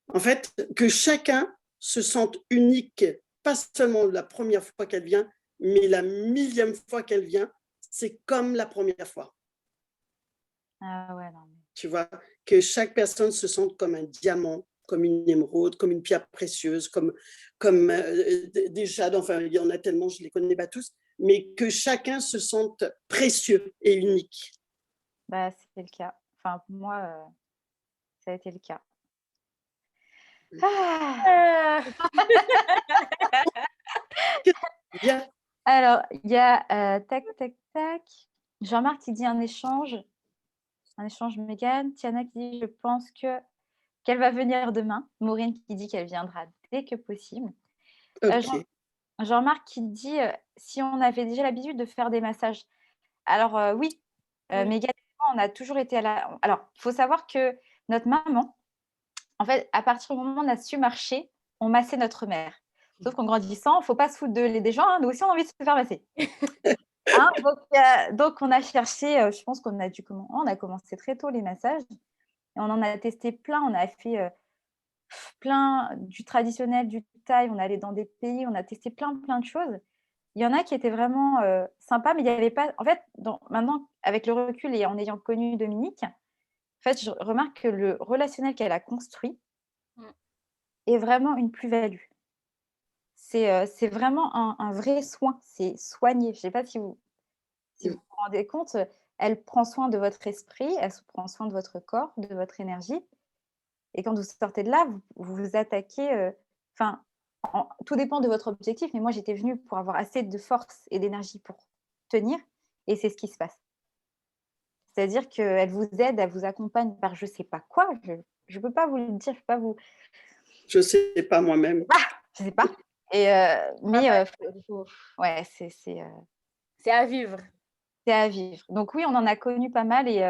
En fait, que chacun se sente unique, pas seulement la première fois qu'elle vient, mais la millième fois qu'elle vient, c'est comme la première fois. Ah ouais, non. Tu vois, que chaque personne se sente comme un diamant, comme une émeraude, comme une pierre précieuse, comme des jades, enfin, il y en a tellement, je ne les connais pas tous, mais que chacun se sente précieux et unique. Bah, c'était le cas. Enfin, pour moi, ça a été le cas. Ah. Bien. Alors, il y a tac. Jean-Marc qui dit un échange Mégane. Tiana qui dit je pense qu'elle va venir demain. Maureen qui dit qu'elle viendra dès que possible. Okay. Jean-Marc qui dit si on avait déjà l'habitude de faire des massages. Alors oui, Mégane et moi, on a toujours été à la. Alors, il faut savoir que notre maman, en fait, à partir du moment où on a su marcher, on massait notre mère. Sauf qu'en grandissant, il ne faut pas se foutre des gens. Hein, nous aussi, on a envie de se faire masser. Hein, donc, on a cherché, je pense qu'on a commencé très tôt les massages. Et on en a testé plein. On a fait plein du traditionnel, du thaï. On est allé dans des pays, on a testé plein de choses. Il y en a qui étaient vraiment sympas, mais il n'y avait pas… En fait, maintenant, avec le recul et en ayant connu Dominique, en fait, je remarque que le relationnel qu'elle a construit est vraiment une plus-value. C'est vraiment un vrai soin, c'est soigné. Je ne sais pas si vous vous rendez compte, elle prend soin de votre esprit, elle prend soin de votre corps, de votre énergie. Et quand vous sortez de là, vous vous attaquez… tout dépend de votre objectif, mais moi, j'étais venue pour avoir assez de force et d'énergie pour tenir. et c'est ce qui se passe. C'est-à-dire qu'elle vous aide, elle vous accompagne par je ne sais pas quoi. Je ne peux pas vous le dire, je ne peux pas vous… Je ne sais pas moi-même. Je ne sais pas. Mais ouais, c'est à vivre. C'est à vivre. Donc oui, on en a connu pas mal. Et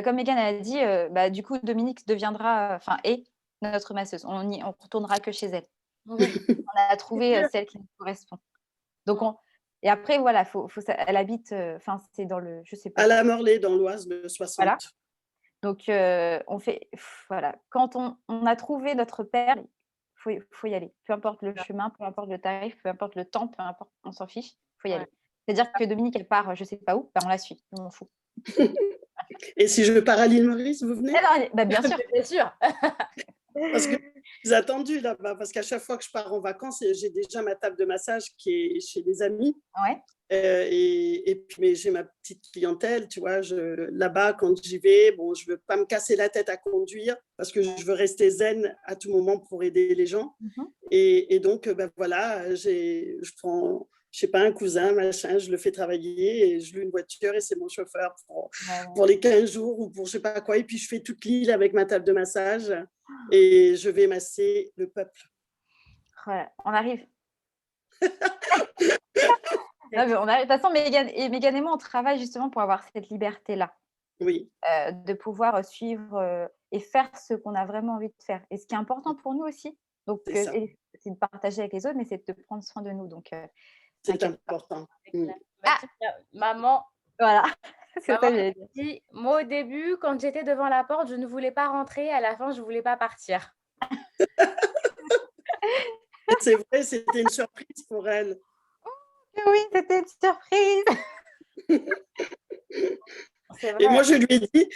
comme Megan a dit, du coup, Dominique deviendra, est notre masseuse. On retournera que chez elle. On a trouvé celle qui nous correspond. Donc et après, voilà, elle habite, c'est dans le, je sais pas. À la Morlaix, dans l'Oise, le 60. Voilà. Donc, on fait, voilà. Quand on a trouvé notre père, il faut y aller. Peu importe le chemin, peu importe le tarif, peu importe le temps, peu importe, on s'en fiche, il faut y aller. C'est-à-dire que Dominique, elle part, je ne sais pas où, on la suit, on m'en fout. Et si je pars à l'île Maurice, vous venez? Bien sûr. Bien sûr. Parce que je vous ai attendu là-bas, parce qu'à chaque fois que je pars en vacances, j'ai déjà ma table de massage qui est chez des amis. Ouais. Et puis, mais j'ai ma petite clientèle, tu vois, là-bas, quand j'y vais, bon, je ne veux pas me casser la tête à conduire parce que je veux rester zen à tout moment pour aider les gens. Et donc, voilà, je prends, je sais pas, un cousin, machin, je le fais travailler et je loue une voiture et c'est mon chauffeur pour les 15 jours ou pour je sais pas quoi. Et puis, je fais toute l'île avec ma table de massage et je vais masser le peuple. Voilà, on arrive. Non, mais de toute façon, Megan et moi, on travaille justement pour avoir cette liberté-là. Oui. De pouvoir suivre et faire ce qu'on a vraiment envie de faire. Et ce qui est important pour nous aussi, donc c'est de partager avec les autres, mais c'est de prendre soin de nous. Donc, c'est important. Maman. Voilà. C'est maman ça, dit, moi, au début, quand j'étais devant la porte, je ne voulais pas rentrer. À la fin, je ne voulais pas partir. C'est vrai, c'était une surprise pour elle. Oui, c'était une surprise. Et moi, je lui ai dit,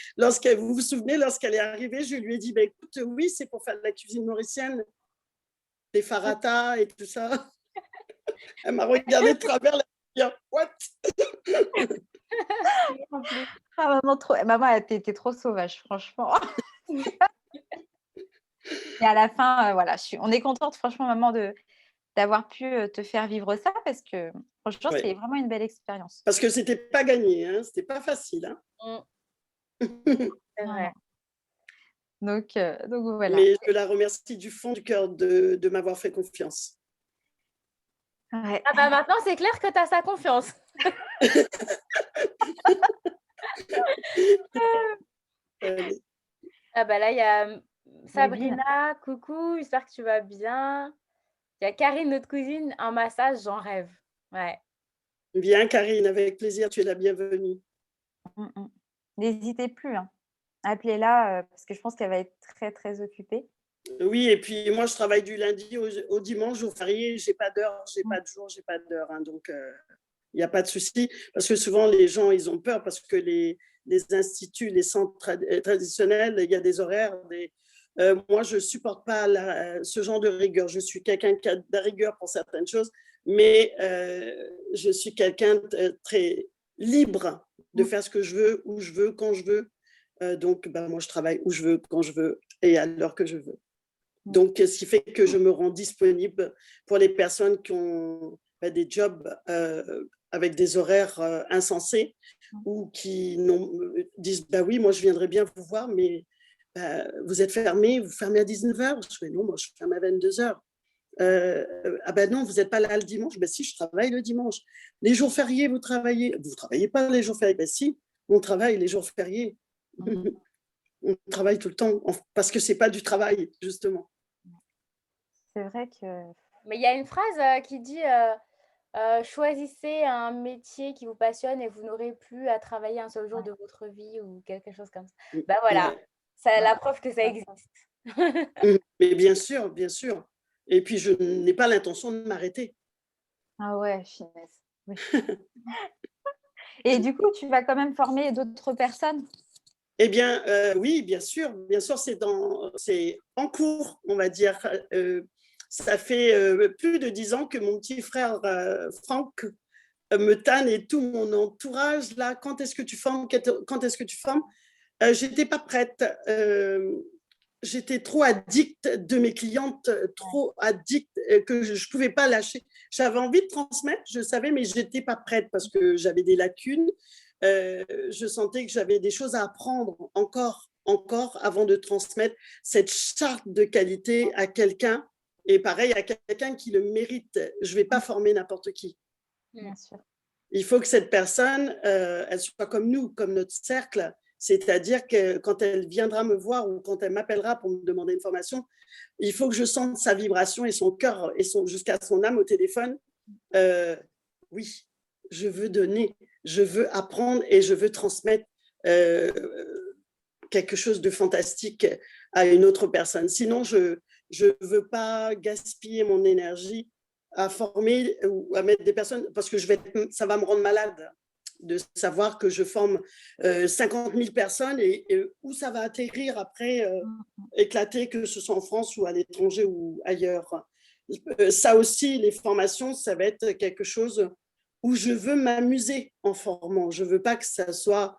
vous vous souvenez, lorsqu'elle est arrivée, je lui ai dit, écoute, oui, c'est pour faire de la cuisine mauricienne, des faratas et tout ça. Elle m'a regardé de travers, elle a dit, what? Maman, elle était trop sauvage, franchement. Et à la fin, voilà, on est contente, franchement, maman, d'avoir pu te faire vivre ça parce que, franchement, c'est vraiment une belle expérience. Parce que c'était pas gagné, hein, c'était pas facile. Hein. C'est vrai. Donc voilà. Mais je la remercie du fond du cœur de m'avoir fait confiance. Ouais. Maintenant, c'est clair que tu as sa confiance. Là, il y a Sabrina, coucou, j'espère que tu vas bien. Il y a Karine, notre cousine, un massage, j'en rêve. Ouais. Bien, Karine, avec plaisir, tu es la bienvenue. N'hésitez plus, hein. Appelez-la parce que je pense qu'elle va être très, très occupée. Oui, et puis moi, je travaille du lundi au dimanche, au férié, j'ai pas d'heure, j'ai pas de jour, j'ai pas d'heure. Hein, donc, il n'y a pas de souci. Parce que souvent, les gens, ils ont peur parce que les instituts, les centres traditionnels, il y a des horaires. Moi, je ne supporte pas ce genre de rigueur. Je suis quelqu'un qui a de la rigueur pour certaines choses, mais je suis quelqu'un de très libre de faire ce que je veux, où je veux, quand je veux. Donc, moi, je travaille où je veux, quand je veux et à l'heure que je veux. Donc, ce qui fait que je me rends disponible pour les personnes qui ont des jobs avec des horaires insensés ou qui disent oui, moi, je viendrais bien vous voir, mais vous êtes fermé, vous fermez à 19h. Je fais non, moi, je ferme à 22h. Non, vous n'êtes pas là le dimanche. Si, je travaille le dimanche. Les jours fériés, vous travaillez. Vous ne travaillez pas les jours fériés. Si, on travaille les jours fériés. On travaille tout le temps parce que ce n'est pas du travail, justement. C'est vrai que… Mais il y a une phrase qui dit choisissez un métier qui vous passionne et vous n'aurez plus à travailler un seul jour de votre vie ou quelque chose comme ça. Voilà, c'est la preuve que ça existe. Mais bien sûr, bien sûr. Et puis, je n'ai pas l'intention de m'arrêter. Ah ouais, finesse. Oui. Et du coup, tu vas quand même former d'autres personnes? Eh bien, oui, bien sûr. Bien sûr, c'est en cours, on va dire. Ça fait plus de 10 ans que mon petit frère Franck me tanne et tout mon entourage. Là, quand est-ce que tu formes? Quand est-ce que tu formes? J'étais pas prête. j'étais trop addicte de mes clientes, trop addicte que je ne pouvais pas lâcher. J'avais envie de transmettre, je savais, mais je n'étais pas prête parce que j'avais des lacunes. Je sentais que j'avais des choses à apprendre encore avant de transmettre cette charte de qualité à quelqu'un. Et pareil, à quelqu'un qui le mérite. Je ne vais pas former n'importe qui. Bien sûr. Il faut que cette personne, elle soit comme nous, comme notre cercle. C'est-à-dire que quand elle viendra me voir ou quand elle m'appellera pour me demander une formation, il faut que je sente sa vibration et son cœur et jusqu'à son âme au téléphone. Oui, je veux donner, je veux apprendre et je veux transmettre quelque chose de fantastique à une autre personne. Sinon, je ne veux pas gaspiller mon énergie à former ou à mettre des personnes parce que ça va me rendre malade de savoir que je forme 50 000 personnes et où ça va atterrir après, éclater, que ce soit en France ou à l'étranger ou ailleurs. Ça aussi, les formations, ça va être quelque chose où je veux m'amuser en formant. Je ne veux pas que ça soit,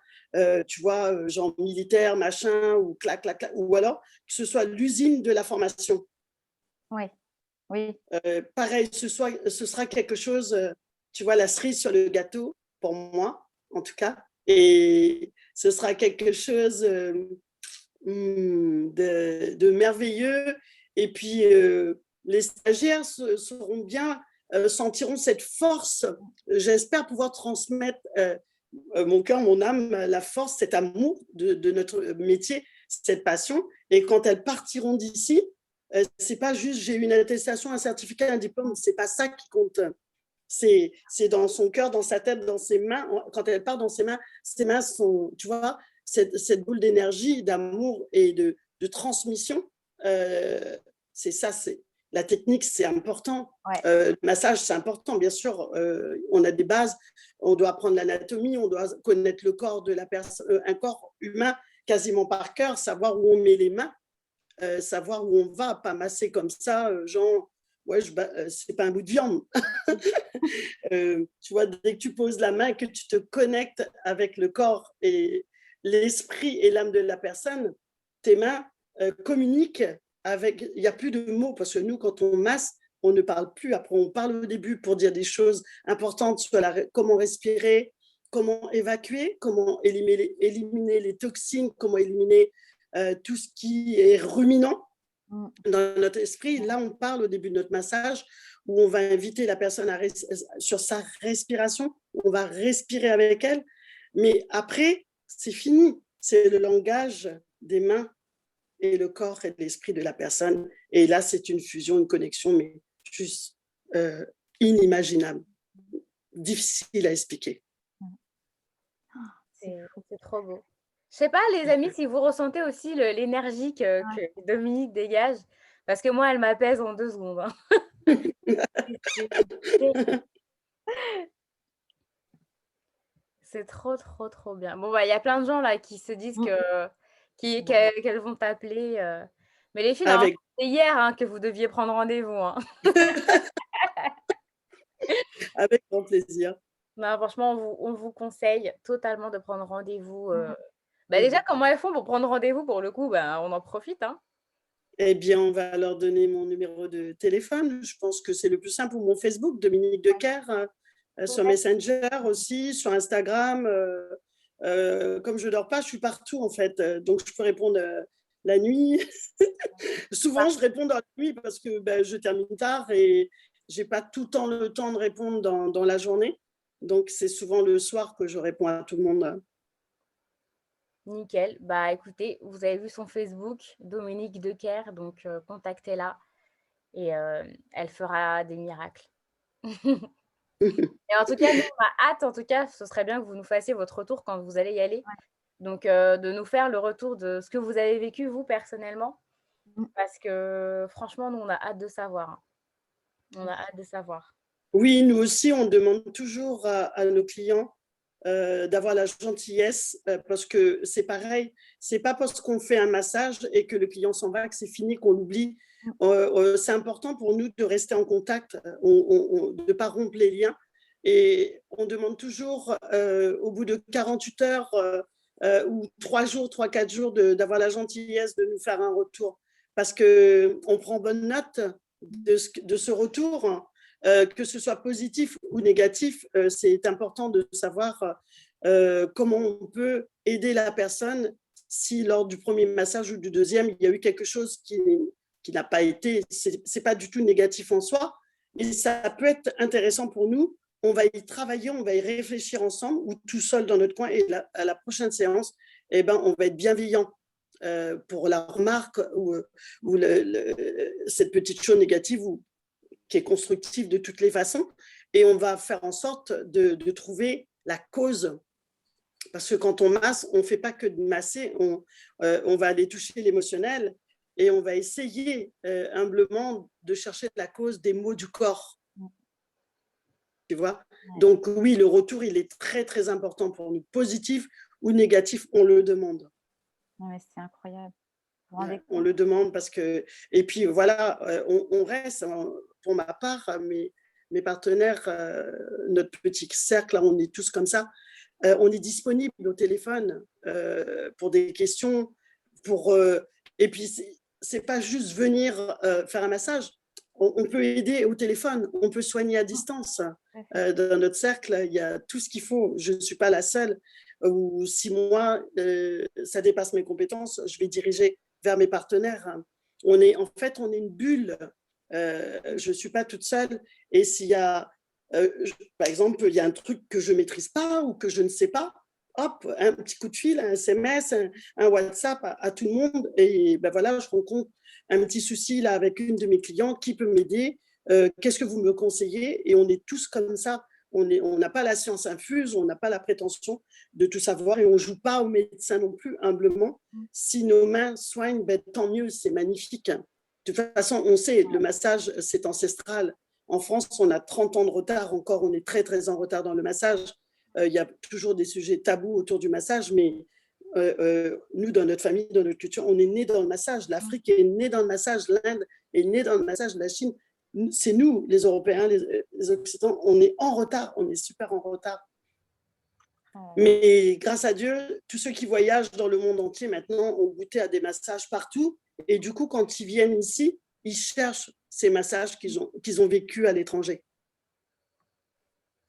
tu vois, genre militaire, machin, ou clac, clac, clac, ou alors que ce soit l'usine de la formation. Oui, oui. Pareil, ce sera quelque chose, tu vois, la cerise sur le gâteau, pour moi, en tout cas. Et ce sera quelque chose de merveilleux. Et puis, les stagiaires seront bien, sentiront cette force. J'espère pouvoir transmettre mon cœur, mon âme, la force, cet amour de notre métier, cette passion. Et quand elles partiront d'ici, c'est pas juste j'ai une attestation, un certificat, un diplôme, c'est pas ça qui compte. C'est dans son cœur, dans sa tête, dans ses mains. Quand elle part dans ses mains sont, tu vois, cette boule d'énergie, d'amour et de transmission. C'est ça, la technique, c'est important. Ouais. Le massage, c'est important, bien sûr. On a des bases, on doit apprendre l'anatomie, on doit connaître le corps de la personne, un corps humain quasiment par cœur, savoir où on met les mains. Savoir où on va, pas masser comme ça, genre, ouais, c'est pas un bout de viande. Tu vois, dès que tu poses la main, que tu te connectes avec le corps et l'esprit et l'âme de la personne, tes mains communiquent avec, il n'y a plus de mots, parce que nous, quand on masse, on ne parle plus. Après, on parle au début pour dire des choses importantes sur comment respirer, comment évacuer, comment éliminer les toxines, comment éliminer tout ce qui est ruminant dans notre esprit. Là, on parle au début de notre massage où on va inviter la personne sur sa respiration, on va respirer avec elle. Mais après, c'est fini. C'est le langage des mains et le corps et l'esprit de la personne. Et là, c'est une fusion, une connexion, mais juste inimaginable, difficile à expliquer. C'est trop beau. Je sais pas, les amis, si vous ressentez aussi l'énergie que Dominique dégage, parce que moi, elle m'apaise en 2 secondes. Hein. C'est trop, trop, trop bien. Bon, il y a plein de gens là qui se disent qu'elles vont t'appeler. Mais les filles, c'est hier que vous deviez prendre rendez-vous. Hein. Avec grand plaisir. Non, franchement, on vous conseille totalement de prendre rendez-vous. Déjà, comment elles font pour prendre rendez-vous pour le coup, on en profite. Hein. Eh bien, on va leur donner mon numéro de téléphone. Je pense que c'est le plus simple, ou mon Facebook, Dominique Decaire, sur Messenger aussi, sur Instagram. Comme je ne dors pas, je suis partout en fait. Donc, je peux répondre la nuit. Souvent, je réponds dans la nuit parce que je termine tard et je n'ai pas tout le temps de répondre dans la journée. Donc, c'est souvent le soir que je réponds à tout le monde. Nickel. Écoutez, vous avez vu son Facebook, Dominique Decaire, donc contactez-la et elle fera des miracles. Et en tout cas, nous, on a hâte, en tout cas, ce serait bien que vous nous fassiez votre retour quand vous allez y aller. Ouais. Donc, de nous faire le retour de ce que vous avez vécu, vous, personnellement. Parce que, franchement, nous, on a hâte de savoir. Hein. On a hâte de savoir. Oui, nous aussi, on demande toujours à nos clients d'avoir la gentillesse parce que c'est pareil, c'est pas parce qu'on fait un massage et que le client s'en va que c'est fini, qu'on l'oublie. C'est important pour nous de rester en contact, de ne pas rompre les liens et on demande toujours au bout de 48 heures ou 3 jours, 3-4 jours d'avoir la gentillesse de nous faire un retour. Parce qu'on prend bonne note de ce retour, que ce soit positif ou négatif. C'est important de savoir comment on peut aider la personne si lors du premier massage ou du deuxième, il y a eu quelque chose qui n'a pas été, c'est pas du tout négatif en soi, et ça peut être intéressant pour nous. On va y travailler, on va y réfléchir ensemble ou tout seul dans notre coin, et à la prochaine séance, eh ben, on va être bienveillant pour la remarque ou cette petite chose négative ou qui est constructive de toutes les façons, et on va faire en sorte de trouver la cause. Parce que quand on masse, on ne fait pas que de masser, on va aller toucher l'émotionnel et on va essayer humblement de chercher la cause des maux du corps. Tu vois? Donc oui, le retour, il est très, très important pour nous. Positif ou négatif, on le demande. Ouais, c'est incroyable. Ouais, on le demande parce que… Et puis voilà, on reste, pour ma part, mes partenaires, notre petit cercle, là, on est tous comme ça. On est disponible au téléphone pour des questions. Et puis, c'est pas juste venir faire un massage. On peut aider au téléphone, on peut soigner à distance. Dans notre cercle, il y a tout ce qu'il faut. Je ne suis pas la seule. Ou si moi, ça dépasse mes compétences, je vais diriger vers mes partenaires. En fait, on est une bulle. Je ne suis pas toute seule. Et s'il y a… par exemple, il y a un truc que je ne maîtrise pas ou que je ne sais pas, hop, un petit coup de fil, un SMS, un WhatsApp à tout le monde. Et ben voilà, je rencontre un petit souci là avec une de mes clientes qui peut m'aider. Qu'est-ce que vous me conseillez? Et on est tous comme ça. On n'a pas la science infuse, on n'a pas la prétention de tout savoir et on ne joue pas au médecin non plus, humblement. Si nos mains soignent, ben, tant mieux, c'est magnifique. De toute façon, on sait, le massage, c'est ancestral. En France, on a 30 ans de retard encore, on est très, très en retard dans le massage. Il y a toujours des sujets tabous autour du massage, mais nous, dans notre famille, dans notre culture, on est né dans le massage. L'Afrique est née dans le massage, l'Inde est née dans le massage, la Chine. C'est nous, les Européens, les Occidentaux, on est en retard, on est super en retard. Mais grâce à Dieu, tous ceux qui voyagent dans le monde entier maintenant ont goûté à des massages partout. Et du coup, quand ils viennent ici, ils cherchent ces massages qu'ils ont vécus à l'étranger.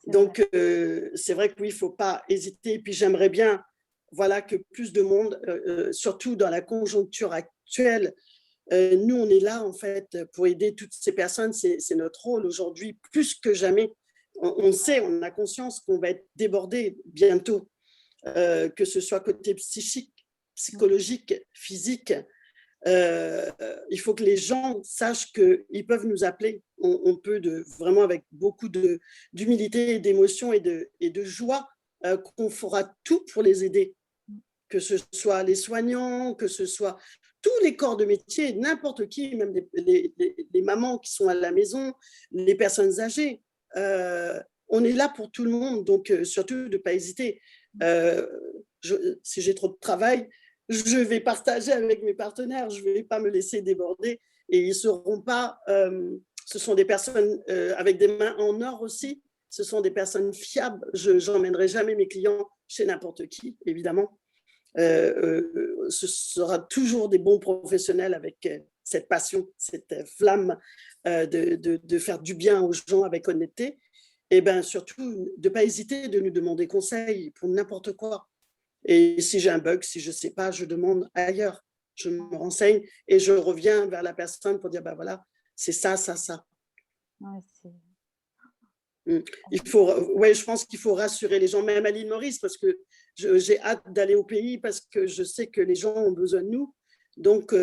Donc, c'est vrai que oui, il ne faut pas hésiter. Et puis, j'aimerais bien voilà, que plus de monde, surtout dans la conjoncture actuelle, nous, on est là, en fait, pour aider toutes ces personnes. C'est notre rôle aujourd'hui, plus que jamais. On sait, on a conscience qu'on va être débordé bientôt, que ce soit côté psychique, psychologique, physique. Il faut que les gens sachent qu'ils peuvent nous appeler. On peut vraiment avec beaucoup d'humilité et d'émotion et de joie qu'on fera tout pour les aider. Que ce soit les soignants, que ce soit tous les corps de métier, n'importe qui, même les mamans qui sont à la maison, les personnes âgées. On est là pour tout le monde, donc surtout de ne pas hésiter. Si j'ai trop de travail, je vais partager avec mes partenaires, je ne vais pas me laisser déborder. Et ils ne seront pas… ce sont des personnes avec des mains en or aussi, ce sont des personnes fiables. Je n'emmènerai jamais mes clients chez n'importe qui, évidemment. Ce sera toujours des bons professionnels avec cette passion, cette flamme de faire du bien aux gens avec honnêteté. Et bien surtout, de ne pas hésiter de nous demander conseil pour n'importe quoi. Et si j'ai un bug, si je ne sais pas, je demande ailleurs. Je me renseigne et je reviens vers la personne pour dire, ben voilà, c'est ça, ça, ça. Ouais, je pense qu'il faut rassurer les gens, même à l'île Maurice, parce que j'ai hâte d'aller au pays, parce que je sais que les gens ont besoin de nous. Donc,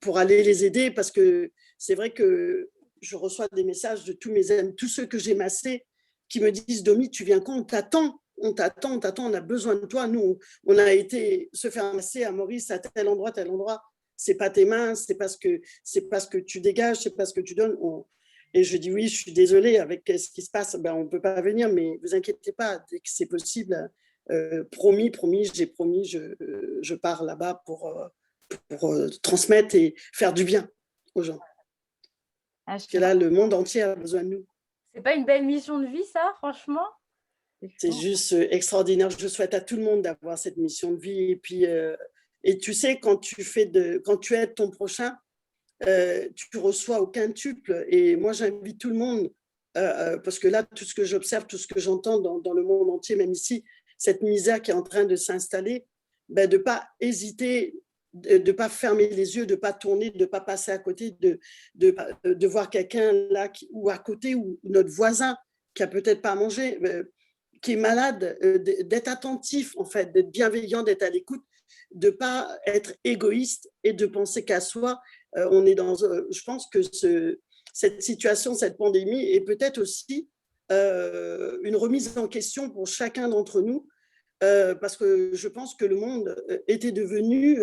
pour aller les aider, parce que c'est vrai que je reçois des messages de tous mes amis, tous ceux que j'ai massés, qui me disent, Domi, tu viens quand? On t'attend, on a besoin de toi. Nous, on a été se faire masser à Maurice, à tel endroit, tel endroit. C'est pas tes mains, c'est parce que tu dégages, c'est parce que tu donnes. Et je dis oui, je suis désolée avec ce qui se passe, ben, on ne peut pas venir, mais ne vous inquiétez pas, dès que c'est possible, promis, j'ai promis, je pars là-bas pour transmettre et faire du bien aux gens. Parce que là, le monde entier a besoin de nous. C'est pas une belle mission de vie, ça, franchement? C'est juste extraordinaire. Je souhaite à tout le monde d'avoir cette mission de vie. Et puis, et tu sais, quand tu aides ton prochain, tu reçois au quintuple. Et moi, j'invite tout le monde, parce que là, tout ce que j'observe, tout ce que j'entends dans le monde entier, même ici, cette misère qui est en train de s'installer, ben, de ne pas hésiter, de ne pas fermer les yeux, de ne pas tourner, de ne pas passer à côté, de voir quelqu'un là ou à côté, ou notre voisin qui a peut-être pas mangé, qui est malade, d'être attentif, en fait, d'être bienveillant, d'être à l'écoute, de ne pas être égoïste et de penser qu'à soi. On est je pense que cette situation, cette pandémie est peut-être aussi une remise en question pour chacun d'entre nous, parce que je pense que le monde était devenu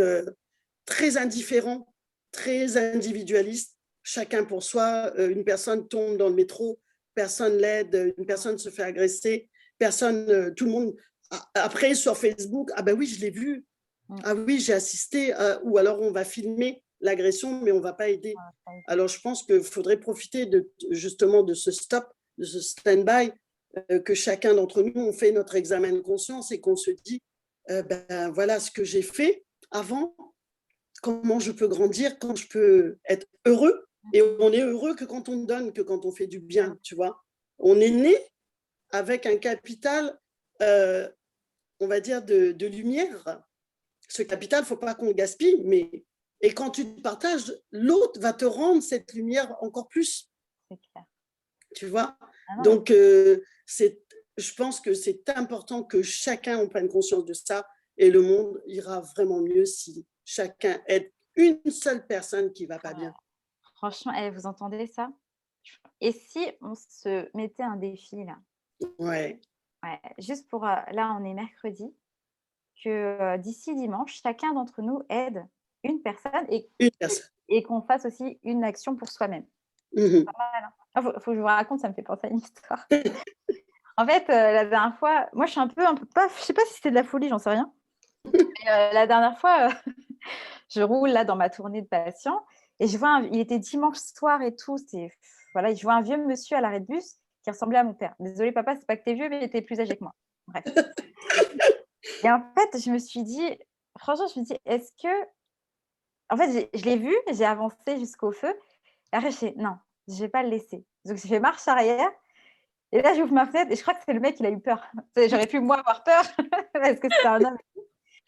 très indifférent, très individualiste, chacun pour soi. Une personne tombe dans le métro, personne l'aide, une personne se fait agresser, personne, tout le monde. Après, sur Facebook, ah ben oui, je l'ai vu, ah oui, j'ai assisté, ou alors on va filmer l'agression, mais on ne va pas aider. Alors, je pense qu'il faudrait profiter justement de ce stop, de ce stand-by, que chacun d'entre nous, on fait notre examen de conscience et qu'on se dit, ben voilà ce que j'ai fait avant, comment je peux grandir, quand je peux être heureux. Et on est heureux que quand on donne, que quand on fait du bien, tu vois. On est né avec un capital, on va dire, de lumière. Ce capital, il ne faut pas qu'on le gaspille, mais et quand tu te partages, l'autre va te rendre cette lumière encore plus. C'est clair. Tu vois. Ah donc, je pense que c'est important que chacun en prenne conscience de ça, et le monde ira vraiment mieux si chacun aide une seule personne qui ne va pas bien. Franchement, vous entendez ça? Et si on se mettait un défi là? Ouais. Ouais, juste pour, là, on est mercredi, que d'ici dimanche, chacun d'entre nous aide une personne Une personne. et qu'on fasse aussi une action pour soi-même. Mmh. Pas mal, hein. Ah, faut que je vous raconte, ça me fait penser à une histoire. En fait, la dernière fois, moi, je suis un peu pas, je sais pas si c'était de la folie, j'en sais rien. Mais, la dernière fois, je roule là dans ma tournée de patients et je vois il était dimanche soir et tout, voilà, je vois un vieux monsieur à l'arrêt de bus qui ressemblait à mon père. Désolée papa, c'est pas que tu es vieux, mais tu es plus âgé que moi. Bref. Et en fait, je me suis dit, franchement, je me dis, est-ce que, en fait, je l'ai vu, j'ai avancé jusqu'au feu. Et après, je fais, non, je vais pas le laisser. Donc, je fais marche arrière. Et là, j'ouvre ma fenêtre et je crois que c'est le mec, il a eu peur. J'aurais pu, moi, avoir peur parce que c'était un homme.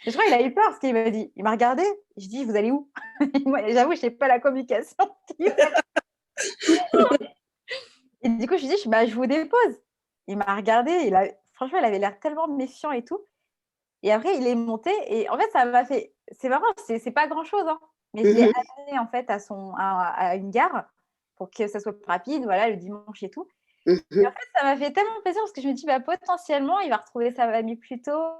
Et je crois qu'il a eu peur parce qu'il m'a dit, il m'a regardé. Je dis, vous allez où? Moi, j'avoue, je n'ai pas la communication. Et du coup, je lui dis, bah, je vous dépose. Il m'a regardé. Franchement, il avait l'air tellement méfiant et tout. Et après, il est monté. Et en fait, ça m'a fait. C'est marrant, c'est pas grand-chose. Hein. Mais je l'ai amené en fait à une gare pour que ça soit plus rapide, voilà, le dimanche et tout. Et en fait, ça m'a fait tellement plaisir parce que je me dis, bah, potentiellement, il va retrouver sa famille plus tôt.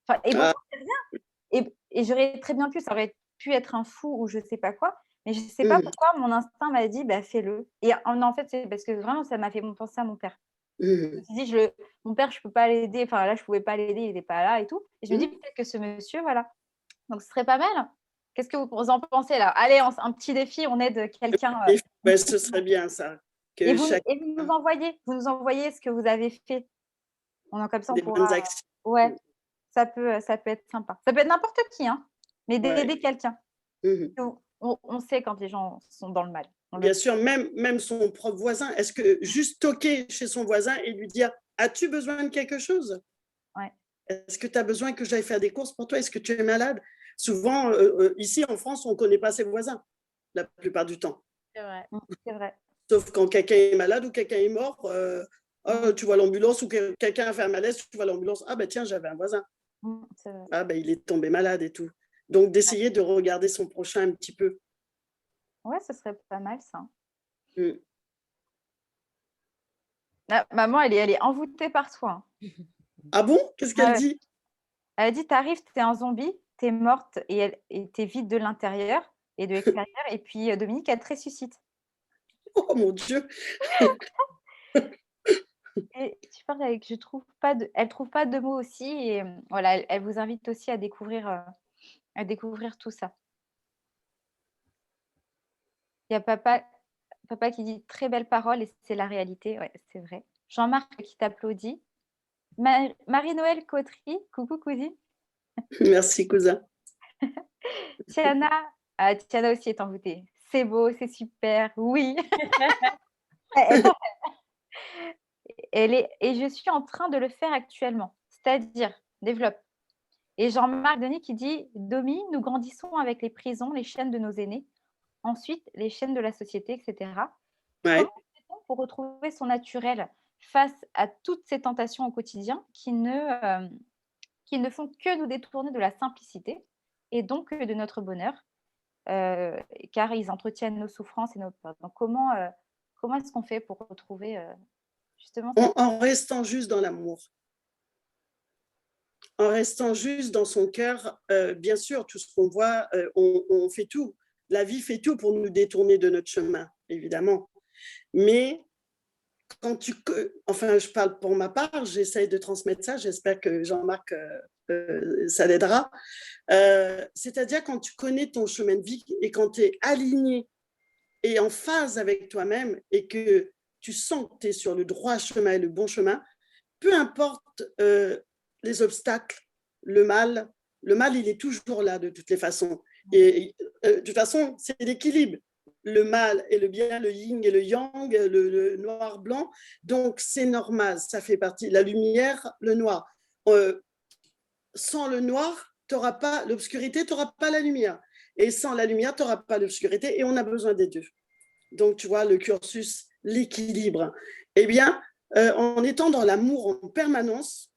Enfin, et pourtant, c'est rien. Et j'aurais très bien pu, ça aurait pu être un fou ou je sais pas quoi. Mais je sais pas pourquoi mon instinct m'a dit, bah, fais-le. Et en fait, c'est parce que vraiment, ça m'a fait penser à mon père. Je me suis dit, mon père, je peux pas l'aider. Enfin, là, je pouvais pas l'aider, il n'était pas là et tout. Et je me dis, peut-être que ce monsieur, voilà. Donc, ce serait pas mal. Qu'est-ce que vous en pensez là? Allez, un petit défi, on aide quelqu'un. Ouais, ce serait bien ça. Que Et vous nous envoyez ce que vous avez fait. Comme ça, on des bonnes pourra. actions. Ouais, ça peut être sympa. Ça peut être n'importe qui, hein, mais d'aider Ouais. quelqu'un. On sait quand les gens sont dans le mal. Bien sûr, même son propre voisin. Est-ce que juste toquer chez son voisin et lui dire, as-tu besoin de quelque chose? Ouais. Est-ce que tu as besoin que j'aille faire des courses pour toi? Est-ce que tu es malade? Souvent, ici en France, on ne connaît pas ses voisins, la plupart du temps. C'est vrai. C'est vrai. Sauf quand quelqu'un est malade ou quelqu'un est mort, tu vois l'ambulance, ou quelqu'un a fait un malaise, tu vois l'ambulance. Ah ben tiens, j'avais un voisin. C'est vrai. Ah ben il est tombé malade et tout. Donc d'essayer de regarder son prochain un petit peu. Ouais, ce serait pas mal ça. Mm. Ah, maman, elle est envoûtée par toi. Ah bon? Qu'est-ce qu'elle dit? Elle a dit, t'arrives, t'es un zombie, t'es morte et t'es vide de l'intérieur et de l'extérieur. Et puis Dominique, elle te ressuscite. Oh mon Dieu! Et tu parles avec, elle trouve pas de mots aussi. Et voilà, elle vous invite aussi à découvrir tout ça. Il y a papa qui dit très belle parole et c'est la réalité. Ouais, c'est vrai. Jean-Marc qui t'applaudit. Marie-Noël Cautry, coucou cousine. Merci, cousin. Tiana, Tiana aussi est envoûtée. C'est beau, c'est super, oui. Et je suis en train de le faire actuellement, c'est-à-dire, développe. Et Jean-Marc Denis qui dit, Domi, nous grandissons avec les prisons, les chaînes de nos aînés, ensuite les chaînes de la société, etc. Ouais. Comment fait-on pour retrouver son naturel face à toutes ces tentations au quotidien qui ne font que nous détourner de la simplicité et donc de notre bonheur, car ils entretiennent nos souffrances et nos peurs. Donc, comment est-ce qu'on fait pour retrouver justement En restant juste dans l'amour. En restant juste dans son cœur, bien sûr, tout ce qu'on voit, on fait tout. La vie fait tout pour nous détourner de notre chemin, évidemment. Mais quand enfin, je parle pour ma part, j'essaye de transmettre ça, j'espère que Jean-Marc, ça l'aidera. C'est-à-dire quand tu connais ton chemin de vie et quand tu es aligné et en phase avec toi-même et que tu sens que tu es sur le droit chemin et le bon chemin, peu importe les obstacles, le mal, il est toujours là de toutes les façons. Et de toute façon, c'est l'équilibre. Le mal et le bien, le yin et le yang, le noir-blanc. Donc, c'est normal, ça fait partie. La lumière, le noir. Sans le noir, tu n'auras pas l'obscurité, tu n'auras pas la lumière. Et sans la lumière, tu n'auras pas l'obscurité. Et on a besoin des deux. Donc, tu vois, le cursus, l'équilibre. Eh bien, en étant dans l'amour en permanence,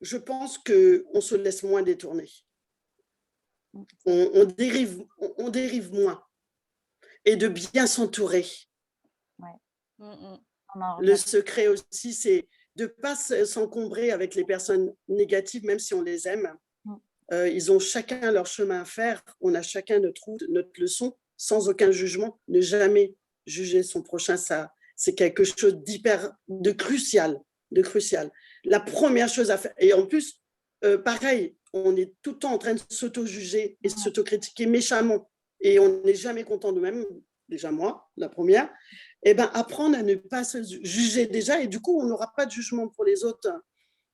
je pense qu'on se laisse moins détourner. On dérive moins. Et de bien s'entourer. Ouais. Le secret aussi, c'est de ne pas s'encombrer avec les personnes négatives, même si on les aime. Ils ont chacun leur chemin à faire. On a chacun notre route, notre leçon, sans aucun jugement. Ne jamais juger son prochain, ça, c'est quelque chose de crucial. La première chose à faire, et en plus, pareil, on est tout le temps en train de s'auto-juger et s'auto-critiquer méchamment. Et on n'est jamais content de nous-mêmes, déjà moi, la première. Eh bien, apprendre à ne pas se juger déjà, et du coup, on n'aura pas de jugement pour les autres.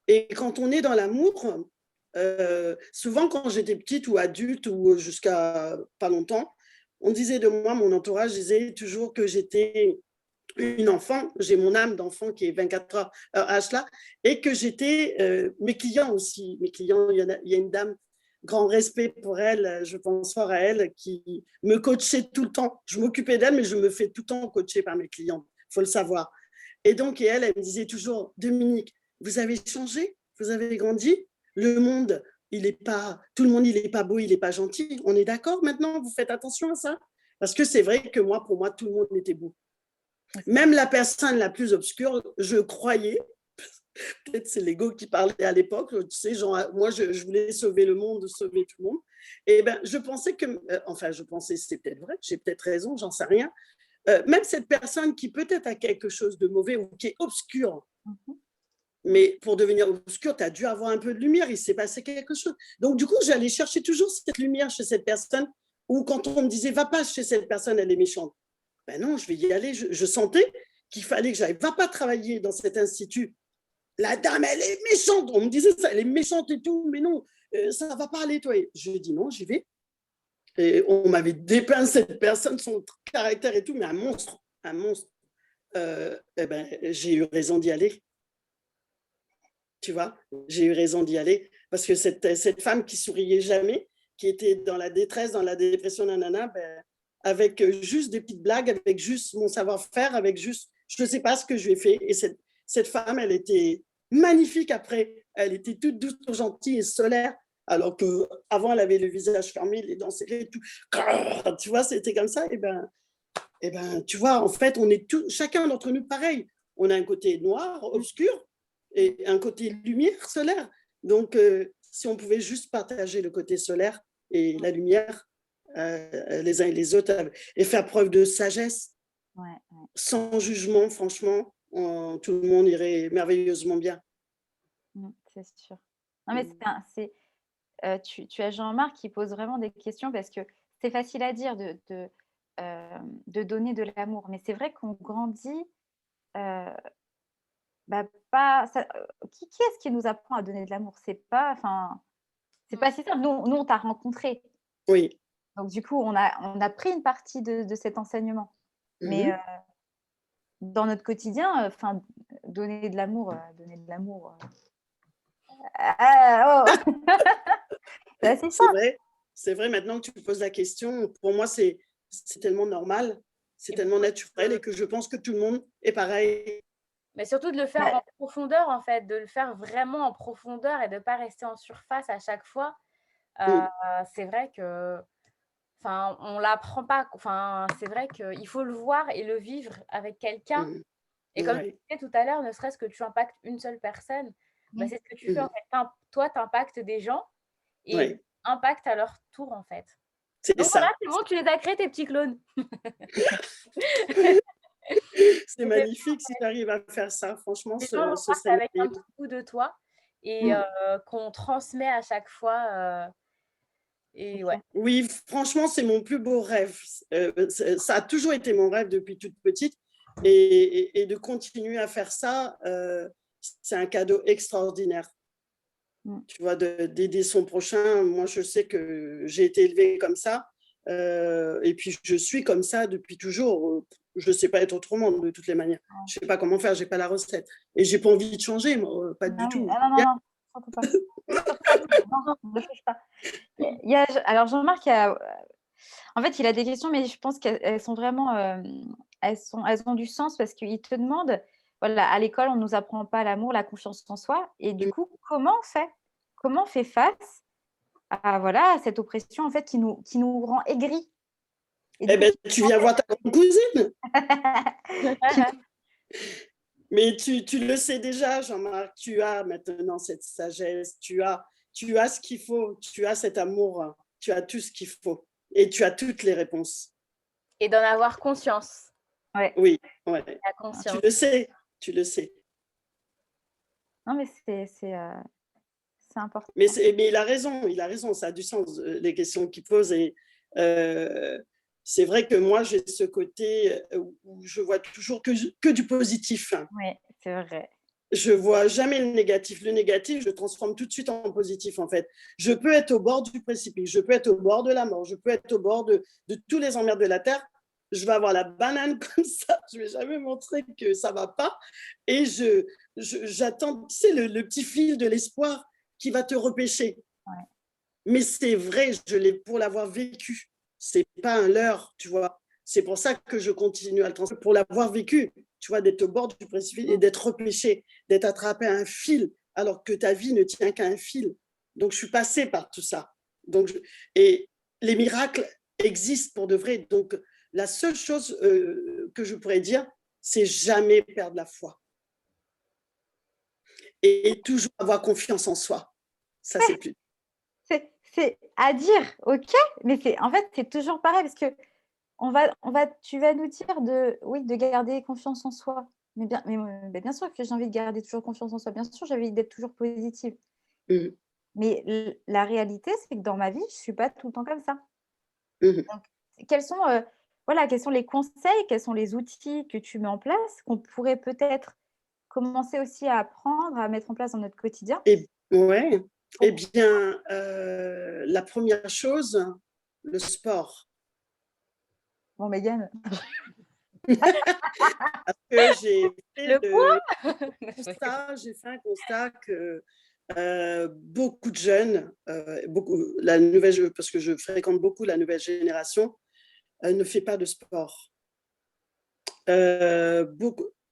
Et quand on est dans l'amour, souvent quand j'étais petite ou adulte ou jusqu'à pas longtemps, on disait de moi, mon entourage disait toujours que j'étais une enfant, j'ai mon âme d'enfant qui est 24 heures H là, et que j'étais, mes clients aussi, il y a une dame, grand respect pour elle, je pense fort à elle, qui me coachait tout le temps. Je m'occupais d'elle, mais je me fais tout le temps coacher par mes clients, il faut le savoir. Et donc, elle me disait toujours, Dominique, vous avez changé, vous avez grandi, le monde, tout le monde, il n'est pas beau, il n'est pas gentil. On est d'accord maintenant, vous faites attention à ça? Parce que c'est vrai que moi, pour moi, tout le monde était beau. Même la personne la plus obscure, je croyais, peut-être c'est l'ego qui parlait à l'époque, tu sais, genre, moi, je voulais sauver le monde, sauver tout le monde. Et ben, je pensais c'est peut-être vrai, j'ai peut-être raison, j'en sais rien. Même cette personne qui peut-être a quelque chose de mauvais ou qui est obscure, mais pour devenir obscure, tu as dû avoir un peu de lumière, il s'est passé quelque chose. Donc, du coup, j'allais chercher toujours cette lumière chez cette personne, ou quand on me disait, va pas chez cette personne, elle est méchante. Ben non, je vais y aller. Je sentais qu'il fallait que j'aille. Va pas travailler dans cet institut. La dame, elle est méchante. On me disait ça, elle est méchante et tout, mais non, ça va pas aller, toi. Je dis non, j'y vais. Et on m'avait dépeint cette personne, son caractère et tout, mais un monstre. J'ai eu raison d'y aller. Tu vois, j'ai eu raison d'y aller parce que cette femme qui souriait jamais, qui était dans la détresse, dans la dépression, nanana, avec juste des petites blagues, avec juste mon savoir-faire, avec juste, je ne sais pas ce que je lui ai fait. Et cette femme, elle était magnifique après. Elle était toute douce, gentille et solaire, alors qu'avant, elle avait le visage fermé, les dents serrées, tout. Tu vois, c'était comme ça. Et tu vois, en fait, on est chacun d'entre nous pareil. On a un côté noir, obscur, et un côté lumière solaire. Donc, si on pouvait juste partager le côté solaire et la lumière, les uns et les autres, et faire preuve de sagesse, sans jugement, franchement, tout le monde irait merveilleusement bien. C'est sûr. Non, mais tu as Jean-Marc qui pose vraiment des questions parce que c'est facile à dire de donner de l'amour, mais c'est vrai qu'on grandit qui est-ce qui nous apprend à donner de l'amour? C'est pas si simple. Nous, on t'a rencontré. Oui. Donc, du coup, on a pris une partie de cet enseignement. Mais dans notre quotidien, donner de l'amour, c'est assez simple. C'est vrai, maintenant que tu me poses la question, pour moi, c'est tellement normal, c'est tellement naturel et que je pense que tout le monde est pareil. Mais surtout de le faire en profondeur, en fait, de le faire vraiment en profondeur et de ne pas rester en surface à chaque fois. C'est vrai que, on l'apprend pas. C'est vrai qu'il faut le voir et le vivre avec quelqu'un. Et comme tu disais tout à l'heure, ne serait-ce que tu impactes une seule personne, c'est ce que tu fais en fait. Toi, tu impactes des gens et ils impactent à leur tour en fait. Donc voilà, c'est bon, tu les as créés tes petits clones. C'est magnifique si tu arrives à faire ça. Franchement, ce serait avec un petit bout de toi et qu'on transmet à chaque fois. Et ouais. Oui, franchement, c'est mon plus beau rêve. Ça a toujours été mon rêve depuis toute petite. Et de continuer à faire ça, c'est un cadeau extraordinaire. Tu vois, d'aider son prochain. Moi, je sais que j'ai été élevée comme ça. Et puis, je suis comme ça depuis toujours. Je ne sais pas être autrement de toutes les manières. Je ne sais pas comment faire, je n'ai pas la recette. Et je n'ai pas envie de changer, moi, pas du tout. Non, surtout pas. Non, ne touche pas. Alors, Jean-Marc, en fait, il a des questions, mais je pense qu'elles sont vraiment... elles ont du sens parce qu'il te demande, voilà, à l'école, on ne nous apprend pas l'amour, la confiance en soi. Et du coup, comment on fait? Comment on fait face à cette oppression en fait, qui nous rend aigris? Tu viens voir ta grande cousine. Mais tu le sais déjà, Jean-Marc, tu as maintenant cette sagesse, tu as ce qu'il faut, tu as cet amour, tu as tout ce qu'il faut et tu as toutes les réponses. Et d'en avoir conscience. Oui, la conscience. Tu le sais. Non, mais c'est important. Mais il a raison, ça a du sens, les questions qu'il pose. Et c'est vrai que moi, j'ai ce côté où je vois toujours que du positif. Oui, c'est vrai. Je vois jamais le négatif. Le négatif, je transforme tout de suite en positif, en fait. Je peux être au bord du précipice, je peux être au bord de la mort, je peux être au bord de tous les emmerdes de la terre. Je vais avoir la banane comme ça, je vais jamais montrer que ça va pas. Et j'attends, tu sais, le petit fil de l'espoir qui va te repêcher. Ouais. Mais c'est vrai, pour l'avoir vécu. C'est pas un leurre, tu vois. C'est pour ça que je continue à le transmettre, pour l'avoir vécu, tu vois, d'être au bord du précipice et d'être repêché, d'être attrapé à un fil, alors que ta vie ne tient qu'à un fil. Donc, je suis passée par tout ça. Et les miracles existent pour de vrai. Donc, la seule chose que je pourrais dire, c'est jamais perdre la foi. Et toujours avoir confiance en soi. Ça, c'est plus. C'est à dire, ok, mais en fait, c'est toujours pareil parce que tu vas nous dire de garder confiance en soi. Mais bien sûr que j'ai envie de garder toujours confiance en soi. Bien sûr, j'ai envie d'être toujours positive. Mais la réalité, c'est que dans ma vie, je ne suis pas tout le temps comme ça. Donc, quels sont les conseils, quels sont les outils que tu mets en place qu'on pourrait peut-être commencer aussi à apprendre, à mettre en place dans notre quotidien? Eh bien, la première chose, le sport. Bon, Mégane. Parce que j'ai fait un constat que beaucoup de jeunes, parce que je fréquente beaucoup la nouvelle génération, ne fait pas de sport.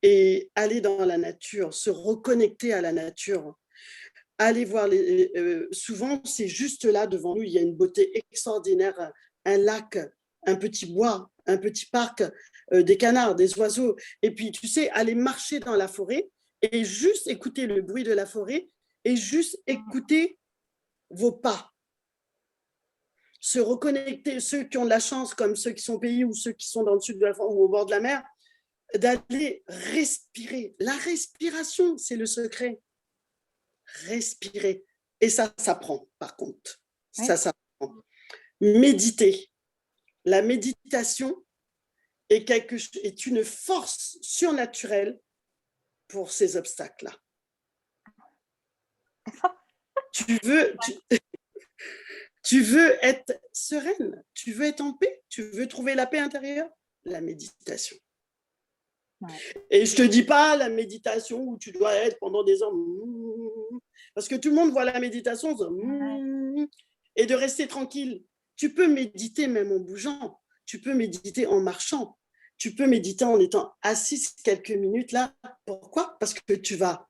Et aller dans la nature, se reconnecter à la nature. Aller voir souvent, c'est juste là devant nous, il y a une beauté extraordinaire, un lac, un petit bois, un petit parc, des canards, des oiseaux. Et puis, tu sais, aller marcher dans la forêt et juste écouter le bruit de la forêt et juste écouter vos pas. Se reconnecter, ceux qui ont de la chance, comme ceux qui sont au pays ou ceux qui sont dans le sud de la France ou au bord de la mer, d'aller respirer. La respiration, c'est le secret. Respirer. Et ça s'apprend, par contre. Ça s'apprend. Méditer. La méditation est une force surnaturelle pour ces obstacles-là. Tu veux être sereine, tu veux être en paix, tu veux trouver la paix intérieure, la méditation. Ouais. Et je ne te dis pas la méditation où tu dois être pendant des heures, parce que tout le monde voit la méditation et de rester tranquille. Tu peux méditer même en bougeant, tu peux méditer en marchant, tu peux méditer en étant assise quelques minutes là. Pourquoi? Parce que tu vas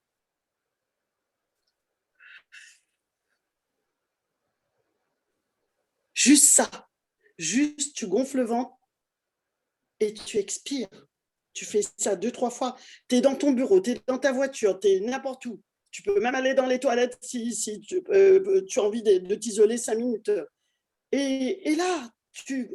juste ça, juste tu gonfles le ventre et tu expires. Tu fais ça 2-3 fois. Tu es dans ton bureau, tu es dans ta voiture, tu es n'importe où. Tu peux même aller dans les toilettes si tu as envie de t'isoler 5 minutes. Et là, tu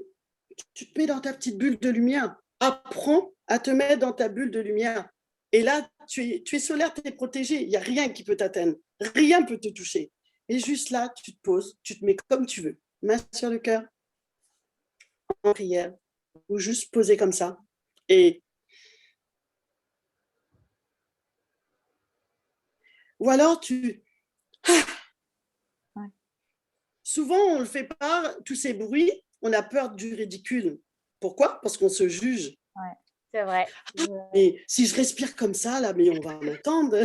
te mets dans ta petite bulle de lumière. Apprends à te mettre dans ta bulle de lumière. Et là, tu es solaire, tu es protégé. Il n'y a rien qui peut t'atteindre. Rien ne peut te toucher. Et juste là, tu te poses, tu te mets comme tu veux. Main sur le cœur, en prière, ou juste poser comme ça. Ou alors souvent, on ne le fait pas, tous ces bruits, on a peur du ridicule. Pourquoi? Parce qu'on se juge. Ouais, c'est vrai. Mais si je respire comme ça, là, mais on va m'entendre.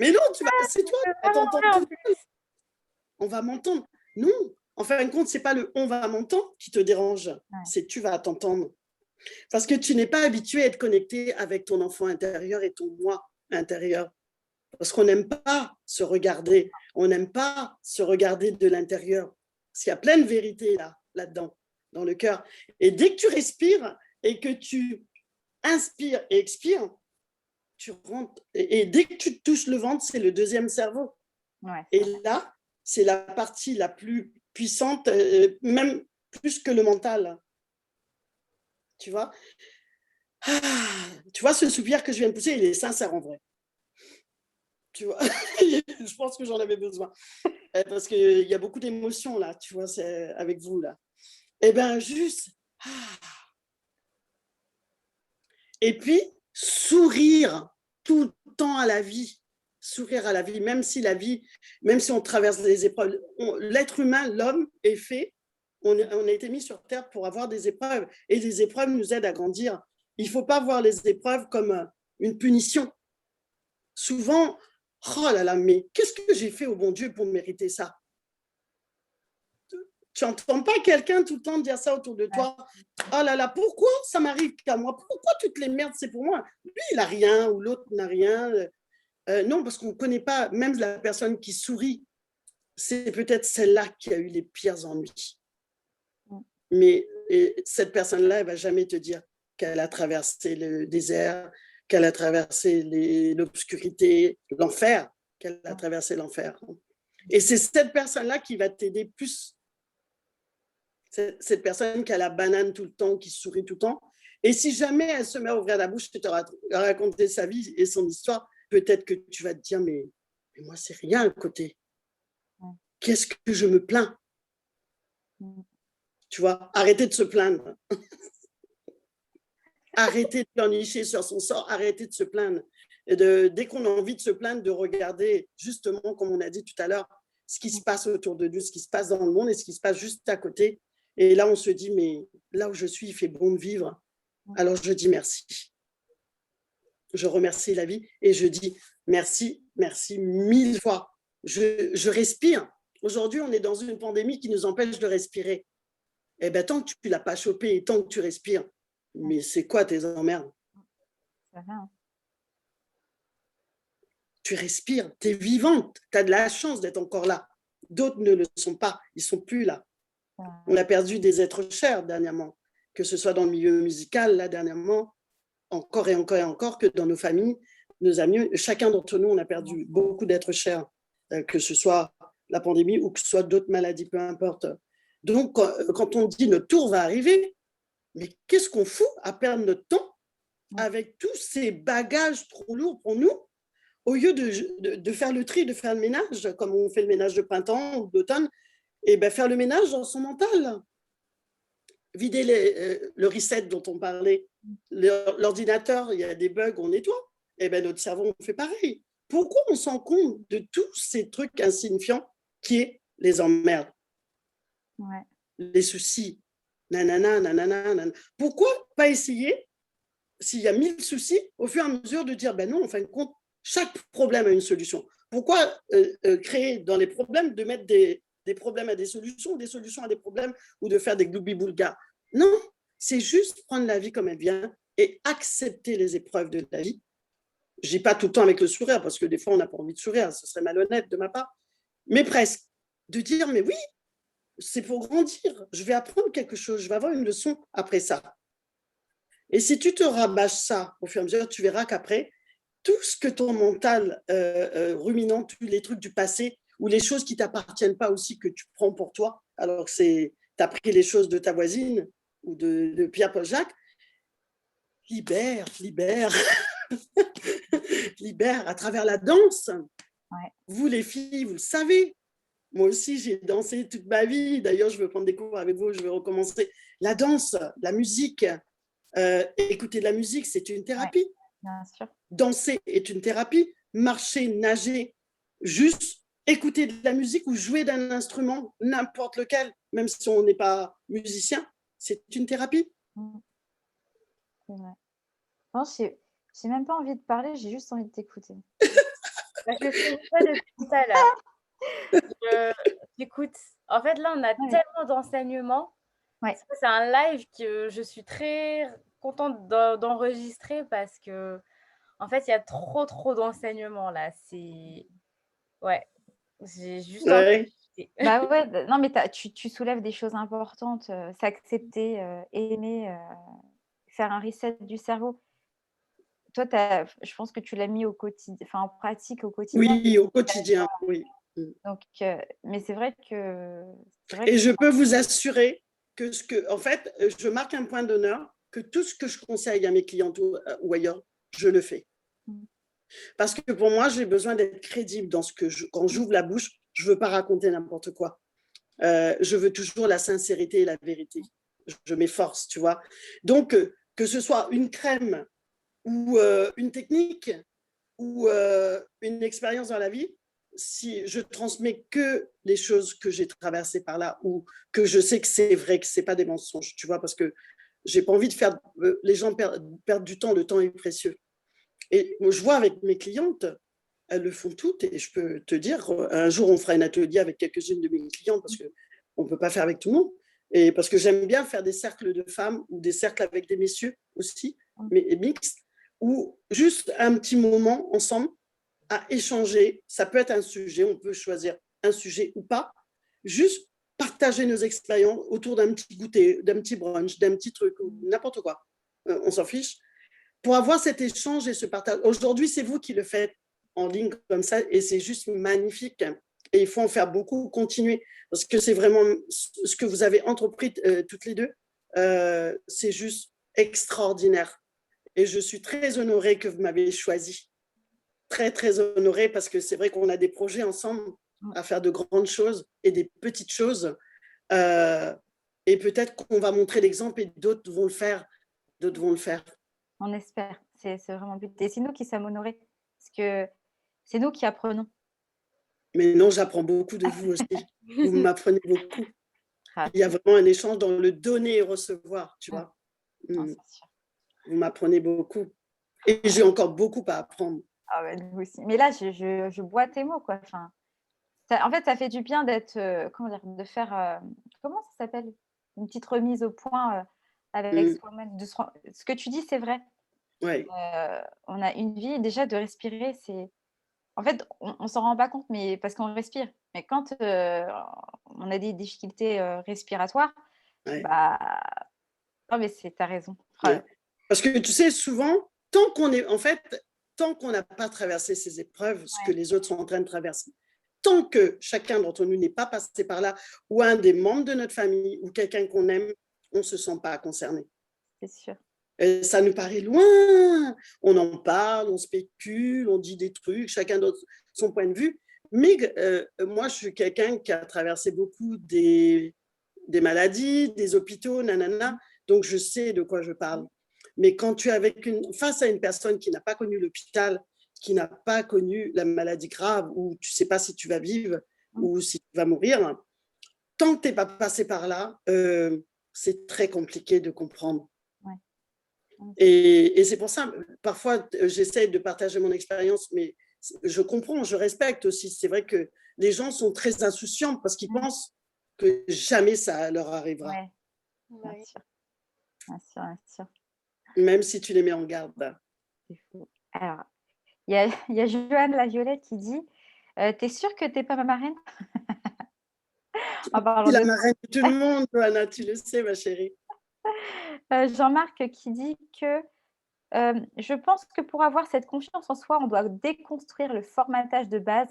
Mais non, c'est toi, on va m'entendre. Non, en fin de compte, ce n'est pas le « on va m'entendre » qui te dérange, c'est « tu vas t'entendre ». Parce que tu n'es pas habitué à être connecté avec ton enfant intérieur et ton moi intérieur. Parce qu'on n'aime pas se regarder, on n'aime pas se regarder de l'intérieur. Parce qu'il y a plein de vérités là-dedans, dans le cœur. Et dès que tu respires et que tu inspires et expires, tu rentres. Et dès que tu touches le ventre, c'est le deuxième cerveau. Ouais, et là, c'est la partie la plus puissante, même plus que le mental. Tu vois? Tu vois, ce soupir que je viens de pousser, il est sincère en vrai. Tu vois, je pense que j'en avais besoin. Parce qu'il y a beaucoup d'émotions là, tu vois, c'est avec vous là. Et bien, juste. Et puis, sourire tout le temps à la vie. Sourire à la vie, même si on traverse des épreuves. L'être humain, l'homme, est fait. On a été mis sur Terre pour avoir des épreuves. Et les épreuves nous aident à grandir. Il ne faut pas voir les épreuves comme une punition. Souvent, oh là là, mais qu'est-ce que j'ai fait au bon Dieu pour mériter ça? Tu n'entends pas quelqu'un tout le temps dire ça autour de toi? Oh là là, pourquoi ça m'arrive qu'à moi? Pourquoi toutes les merdes, c'est pour moi? Lui, il n'a rien ou l'autre n'a rien. Non, parce qu'on ne connaît pas, même la personne qui sourit, c'est peut-être celle-là qui a eu les pires ennuis. Mais cette personne-là, elle ne va jamais te dire qu'elle a traversé le désert, qu'elle a traversé l'obscurité, l'enfer, qu'elle a traversé l'enfer. Et c'est cette personne-là qui va t'aider plus. Cette personne qui a la banane tout le temps, qui sourit tout le temps. Et si jamais elle se met à ouvrir la bouche et te raconter sa vie et son histoire, peut-être que tu vas te dire, mais moi, c'est rien à côté. Qu'est-ce que je me plains? Tu vois, arrêtez de se plaindre. Arrêtez de pleurnicher sur son sort, arrêtez de se plaindre. Et dès qu'on a envie de se plaindre, de regarder justement, comme on a dit tout à l'heure, ce qui se passe autour de nous, ce qui se passe dans le monde et ce qui se passe juste à côté. Et là, on se dit, mais là où je suis, il fait bon de vivre. Alors, je dis merci. Je remercie la vie et je dis merci, merci 1000 fois. Je respire. Aujourd'hui, on est dans une pandémie qui nous empêche de respirer. Eh bien, tant que tu ne l'as pas chopé et tant que tu respires, mais c'est quoi tes emmerdes? Tu respires, tu es vivante, tu as de la chance d'être encore là. D'autres ne le sont pas, ils ne sont plus là. On a perdu des êtres chers dernièrement, que ce soit dans le milieu musical, là dernièrement, encore et encore et encore, que dans nos familles, nos amis, chacun d'entre nous, on a perdu beaucoup d'êtres chers, que ce soit la pandémie ou que ce soit d'autres maladies, peu importe. Donc, quand on dit notre tour va arriver, mais qu'est-ce qu'on fout à perdre notre temps avec tous ces bagages trop lourds pour nous, au lieu de faire le tri, de faire le ménage, comme on fait le ménage de printemps ou d'automne, et bien faire le ménage dans son mental. Vider le reset dont on parlait. L'ordinateur, il y a des bugs, on nettoie. eh ben, notre cerveau, on fait pareil. Pourquoi on s'en compte de tous ces trucs insignifiants qui est les emmerdes, les soucis, nanana, nanana, nanana. Pourquoi pas essayer, s'il y a 1000 soucis, au fur et à mesure de dire, ben non, en fin de compte, chaque problème a une solution. Pourquoi créer dans les problèmes, de mettre des problèmes à des solutions à des problèmes, ou de faire des gloubi-boulgas? Non, c'est juste prendre la vie comme elle vient et accepter les épreuves de la vie. Je dis pas tout le temps avec le sourire, parce que des fois, on n'a pas envie de sourire, ce serait malhonnête de ma part, mais presque. De dire, mais oui, c'est pour grandir, je vais apprendre quelque chose, je vais avoir une leçon après ça. Et si tu te rabâches ça au fur et à mesure, tu verras qu'après, tout ce que ton mental ruminant, tous les trucs du passé, ou les choses qui ne t'appartiennent pas aussi, que tu prends pour toi, alors que tu as pris les choses de ta voisine ou de Pierre-Paul Jacques, libère, libère à travers la danse. Ouais. Vous, les filles, vous le savez. Moi aussi, j'ai dansé toute ma vie. D'ailleurs, je veux prendre des cours avec vous, je vais recommencer. La danse, la musique, écouter de la musique, c'est une thérapie. Ouais, bien sûr. Danser est une thérapie. Marcher, nager, juste écouter de la musique ou jouer d'un instrument, n'importe lequel, même si on n'est pas musicien, c'est une thérapie. C'est vrai. Non, j'ai même pas envie de parler, j'ai juste envie de t'écouter. Je fais ça depuis tout à l'heure. J'écoute. En fait, là, on a tellement d'enseignements. Ouais. C'est un live que je suis très contente d'enregistrer parce que, en fait, il y a trop d'enseignements là. Ouais, j'ai juste envie d'écouter. Bah ouais, non, mais tu soulèves des choses importantes, s'accepter, aimer, faire un reset du cerveau. Toi, je pense que tu l'as mis en pratique au quotidien. Oui, au quotidien, oui. Donc, mais c'est vrai que. Et je peux vous assurer en fait, je marque un point d'honneur, que tout ce que je conseille à mes clientes ou ailleurs, je le fais. Parce que pour moi, j'ai besoin d'être crédible dans quand j'ouvre la bouche, je ne veux pas raconter n'importe quoi. Je veux toujours la sincérité et la vérité. Je m'efforce, tu vois. Donc, que ce soit une crème ou une technique ou une expérience dans la vie, si je transmets que les choses que j'ai traversées par là, ou que je sais que c'est vrai, que ce n'est pas des mensonges, tu vois, parce que je n'ai pas envie de faire les gens perdre du temps, le temps est précieux. Et moi, je vois avec mes clientes, elles le font toutes, et je peux te dire, un jour, on fera un atelier avec quelques-unes de mes clientes, parce qu'on ne peut pas faire avec tout le monde, et parce que j'aime bien faire des cercles de femmes, ou des cercles avec des messieurs aussi, mais mixtes, ou juste un petit moment ensemble, à échanger. Ça peut être un sujet, on peut choisir un sujet ou pas, juste partager nos expériences autour d'un petit goûter, d'un petit brunch, d'un petit truc, n'importe quoi. On s'en fiche. Pour avoir cet échange et ce partage. Aujourd'hui, c'est vous qui le faites en ligne comme ça, et c'est juste magnifique. Et il faut en faire beaucoup, continuer, parce que c'est vraiment ce que vous avez entrepris toutes les deux. C'est juste extraordinaire. Et je suis très honorée que vous m'avez choisi. Très honorée, parce que c'est vrai qu'on a des projets ensemble à faire de grandes choses et des petites choses. Et peut-être qu'on va montrer l'exemple et d'autres vont le faire. On espère, c'est vraiment le but. Et c'est nous qui sommes honorés, parce que c'est nous qui apprenons. Mais non, j'apprends beaucoup de vous aussi. Vous m'apprenez beaucoup. Il y a vraiment un échange dans le donner et recevoir, tu vois. Non, c'est sûr. Vous m'apprenez beaucoup. Et j'ai encore beaucoup à apprendre. Ah ouais, nous aussi. Mais là, je bois tes mots, quoi. Enfin, en fait, ça fait du bien d'être, comment dire, de faire, comment ça s'appelle? Une petite remise au point avec soi-même. Ce que tu dis, c'est vrai. Ouais. On a une vie, déjà de respirer, c'est. En fait, on s'en rend pas compte, mais parce qu'on respire. Mais quand on a des difficultés respiratoires, bah, non, mais t'as raison. Ouais. Parce que tu sais, souvent, tant qu'on n'a pas traversé ces épreuves, ce que les autres sont en train de traverser, tant que chacun d'entre nous n'est pas passé par là, ou un des membres de notre famille, ou quelqu'un qu'on aime, on ne se sent pas concerné. C'est sûr. Et ça nous paraît loin. On en parle, on spécule, on dit des trucs, chacun donne son point de vue. Mais moi, je suis quelqu'un qui a traversé beaucoup des maladies, des hôpitaux, nanana. Donc, je sais de quoi je parle. Mais quand tu es face à une personne qui n'a pas connu l'hôpital, qui n'a pas connu la maladie grave, où tu ne sais pas si tu vas vivre ou si tu vas mourir, tant que tu n'es pas passé par là, c'est très compliqué de comprendre. Ouais. Et c'est pour ça, parfois, j'essaie de partager mon expérience, mais je comprends, je respecte aussi. C'est vrai que les gens sont très insouciants parce qu'ils pensent que jamais ça leur arrivera. Ouais. Bien sûr. Bien sûr, bien sûr. Même si tu les mets en garde. C'est fou. Alors, il y a Joanne la Violette qui dit t'es sûre que t'es pas ma marraine? En parlant La de marraine de tout le monde, Johanna, tu le sais, ma chérie. Jean-Marc qui dit que je pense que pour avoir cette confiance en soi, on doit déconstruire le formatage de base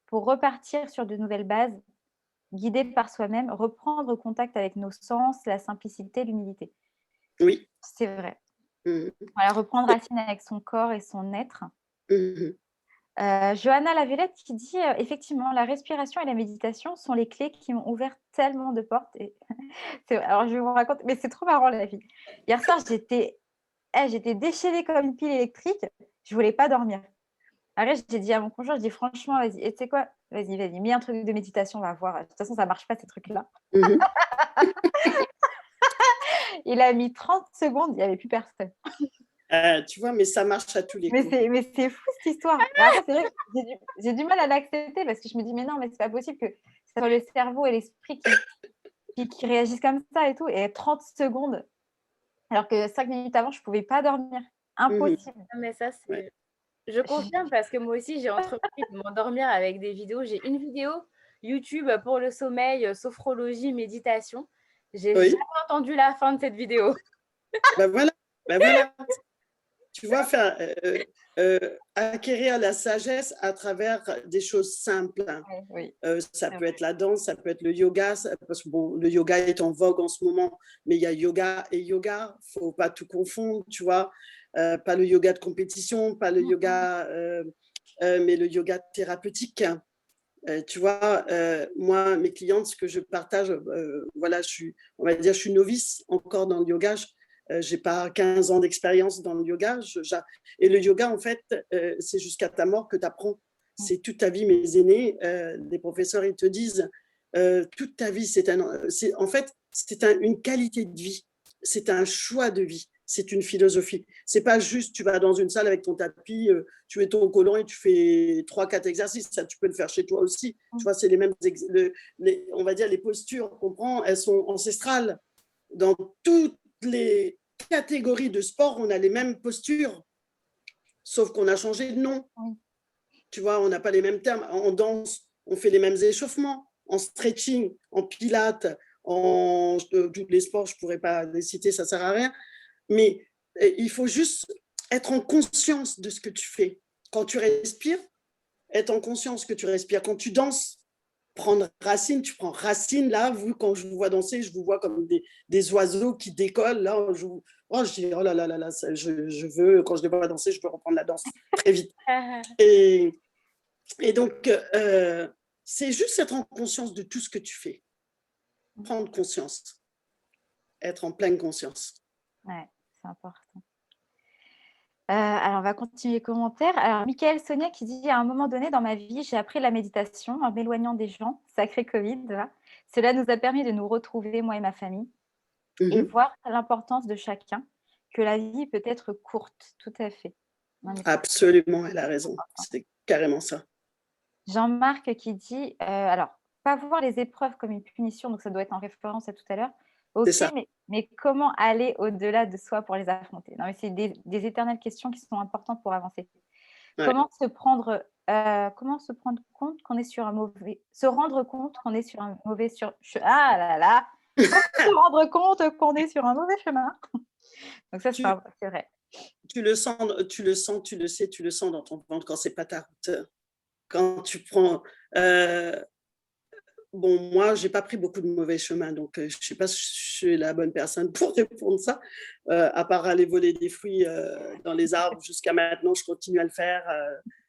pour repartir sur de nouvelles bases, guidées par soi-même, reprendre contact avec nos sens, la simplicité, l'humilité. Oui. C'est vrai. Mmh. Voilà, reprendre racine avec son corps et son être. Mmh. Johanna la Violette qui dit effectivement, la respiration et la méditation sont les clés qui m'ont ouvert tellement de portes. Et alors, je vais vous raconter, mais c'est trop marrant la vie. Hier soir, j'étais déchaînée comme une pile électrique. Je voulais pas dormir. Après, j'ai dit à mon conjoint, je dis franchement, vas-y, et tu sais quoi? Vas-y, mets un truc de méditation, on va voir. De toute façon, ça marche pas ces trucs-là. Mmh. Il a mis 30 secondes, il n'y avait plus personne. Tu vois, mais ça marche à tous les coups. Mais c'est fou cette histoire. Après, c'est vrai que j'ai du mal à l'accepter parce que je me dis, mais non, mais c'est pas possible que ce soit le cerveau et l'esprit qui réagissent comme ça et tout. Et 30 secondes, alors que 5 minutes avant, je ne pouvais pas dormir. Impossible. Non, mais ça, c'est... Ouais. Je confirme parce que moi aussi, j'ai entrepris de m'endormir avec des vidéos. J'ai une vidéo YouTube pour le sommeil, sophrologie, méditation. J'ai Oui. jamais entendu la fin de cette vidéo. Ben voilà. Ben voilà. Tu vois, faire, acquérir la sagesse à travers des choses simples. Oui. Ça peut être la danse, ça peut être le yoga, parce que bon, le yoga est en vogue en ce moment, mais il y a yoga et yoga, il ne faut pas tout confondre, tu vois. Pas le yoga de compétition, pas le yoga, mais le yoga thérapeutique. Tu vois, moi, mes clientes, ce que je partage, voilà, on va dire, je suis novice encore dans le yoga. Je n'ai pas 15 ans d'expérience dans le yoga. Et le yoga, en fait, c'est jusqu'à ta mort que tu apprends. C'est toute ta vie. Mes aînés, les professeurs, ils te disent, toute ta vie, en fait, c'est une qualité de vie. C'est un choix de vie. C'est une philosophie. C'est pas juste, tu vas dans une salle avec ton tapis, tu mets ton collant et tu fais 3-4 exercices. Ça, tu peux le faire chez toi aussi. Tu vois, c'est les mêmes, on va dire, les postures qu'on prend, elles sont ancestrales. Dans toutes les catégories de sport, on a les mêmes postures, sauf qu'on a changé de nom. Tu vois, on n'a pas les mêmes termes. En danse, on fait les mêmes échauffements. En stretching, en pilates, tous les sports, je ne pourrais pas les citer, ça ne sert à rien. Mais il faut juste être en conscience de ce que tu fais. Quand tu respires, être en conscience que tu respires. Quand tu danses, prendre racine, tu prends racine. Là, quand je vous vois danser, je vous vois comme des oiseaux qui décollent. Là, je dis, oh là là là là, je veux, quand je les vois danser, je veux reprendre la danse très vite. Et donc, c'est juste être en conscience de tout ce que tu fais. Prendre conscience. Être en pleine conscience. Ouais, c'est important. Alors, on va continuer les commentaires. Alors, Michael Sonia qui dit à un moment donné dans ma vie, j'ai appris la méditation en m'éloignant des gens. Sacré Covid, voilà. Cela nous a permis de nous retrouver, moi et ma famille, et voir l'importance de chacun, que la vie peut être courte, tout à fait. Non, absolument, elle a raison. C'est carrément ça. Jean-Marc qui dit, alors, pas voir les épreuves comme une punition, donc ça doit être en référence à tout à l'heure. Ok, mais comment aller au-delà de soi pour les affronter? Non, mais c'est des éternelles questions qui sont importantes pour avancer. Ouais. Comment se rendre compte qu'on est sur un mauvais ah là là, se rendre compte qu'on est sur un mauvais chemin. Donc ça, c'est vrai. Tu le sens, tu le sais, tu le sens dans ton ventre quand c'est pas ta route. Quand tu prends bon, moi, j'ai pas pris beaucoup de mauvais chemins, donc je sais pas si je suis la bonne personne pour répondre ça. À part aller voler des fruits dans les arbres, jusqu'à maintenant, je continue à le faire.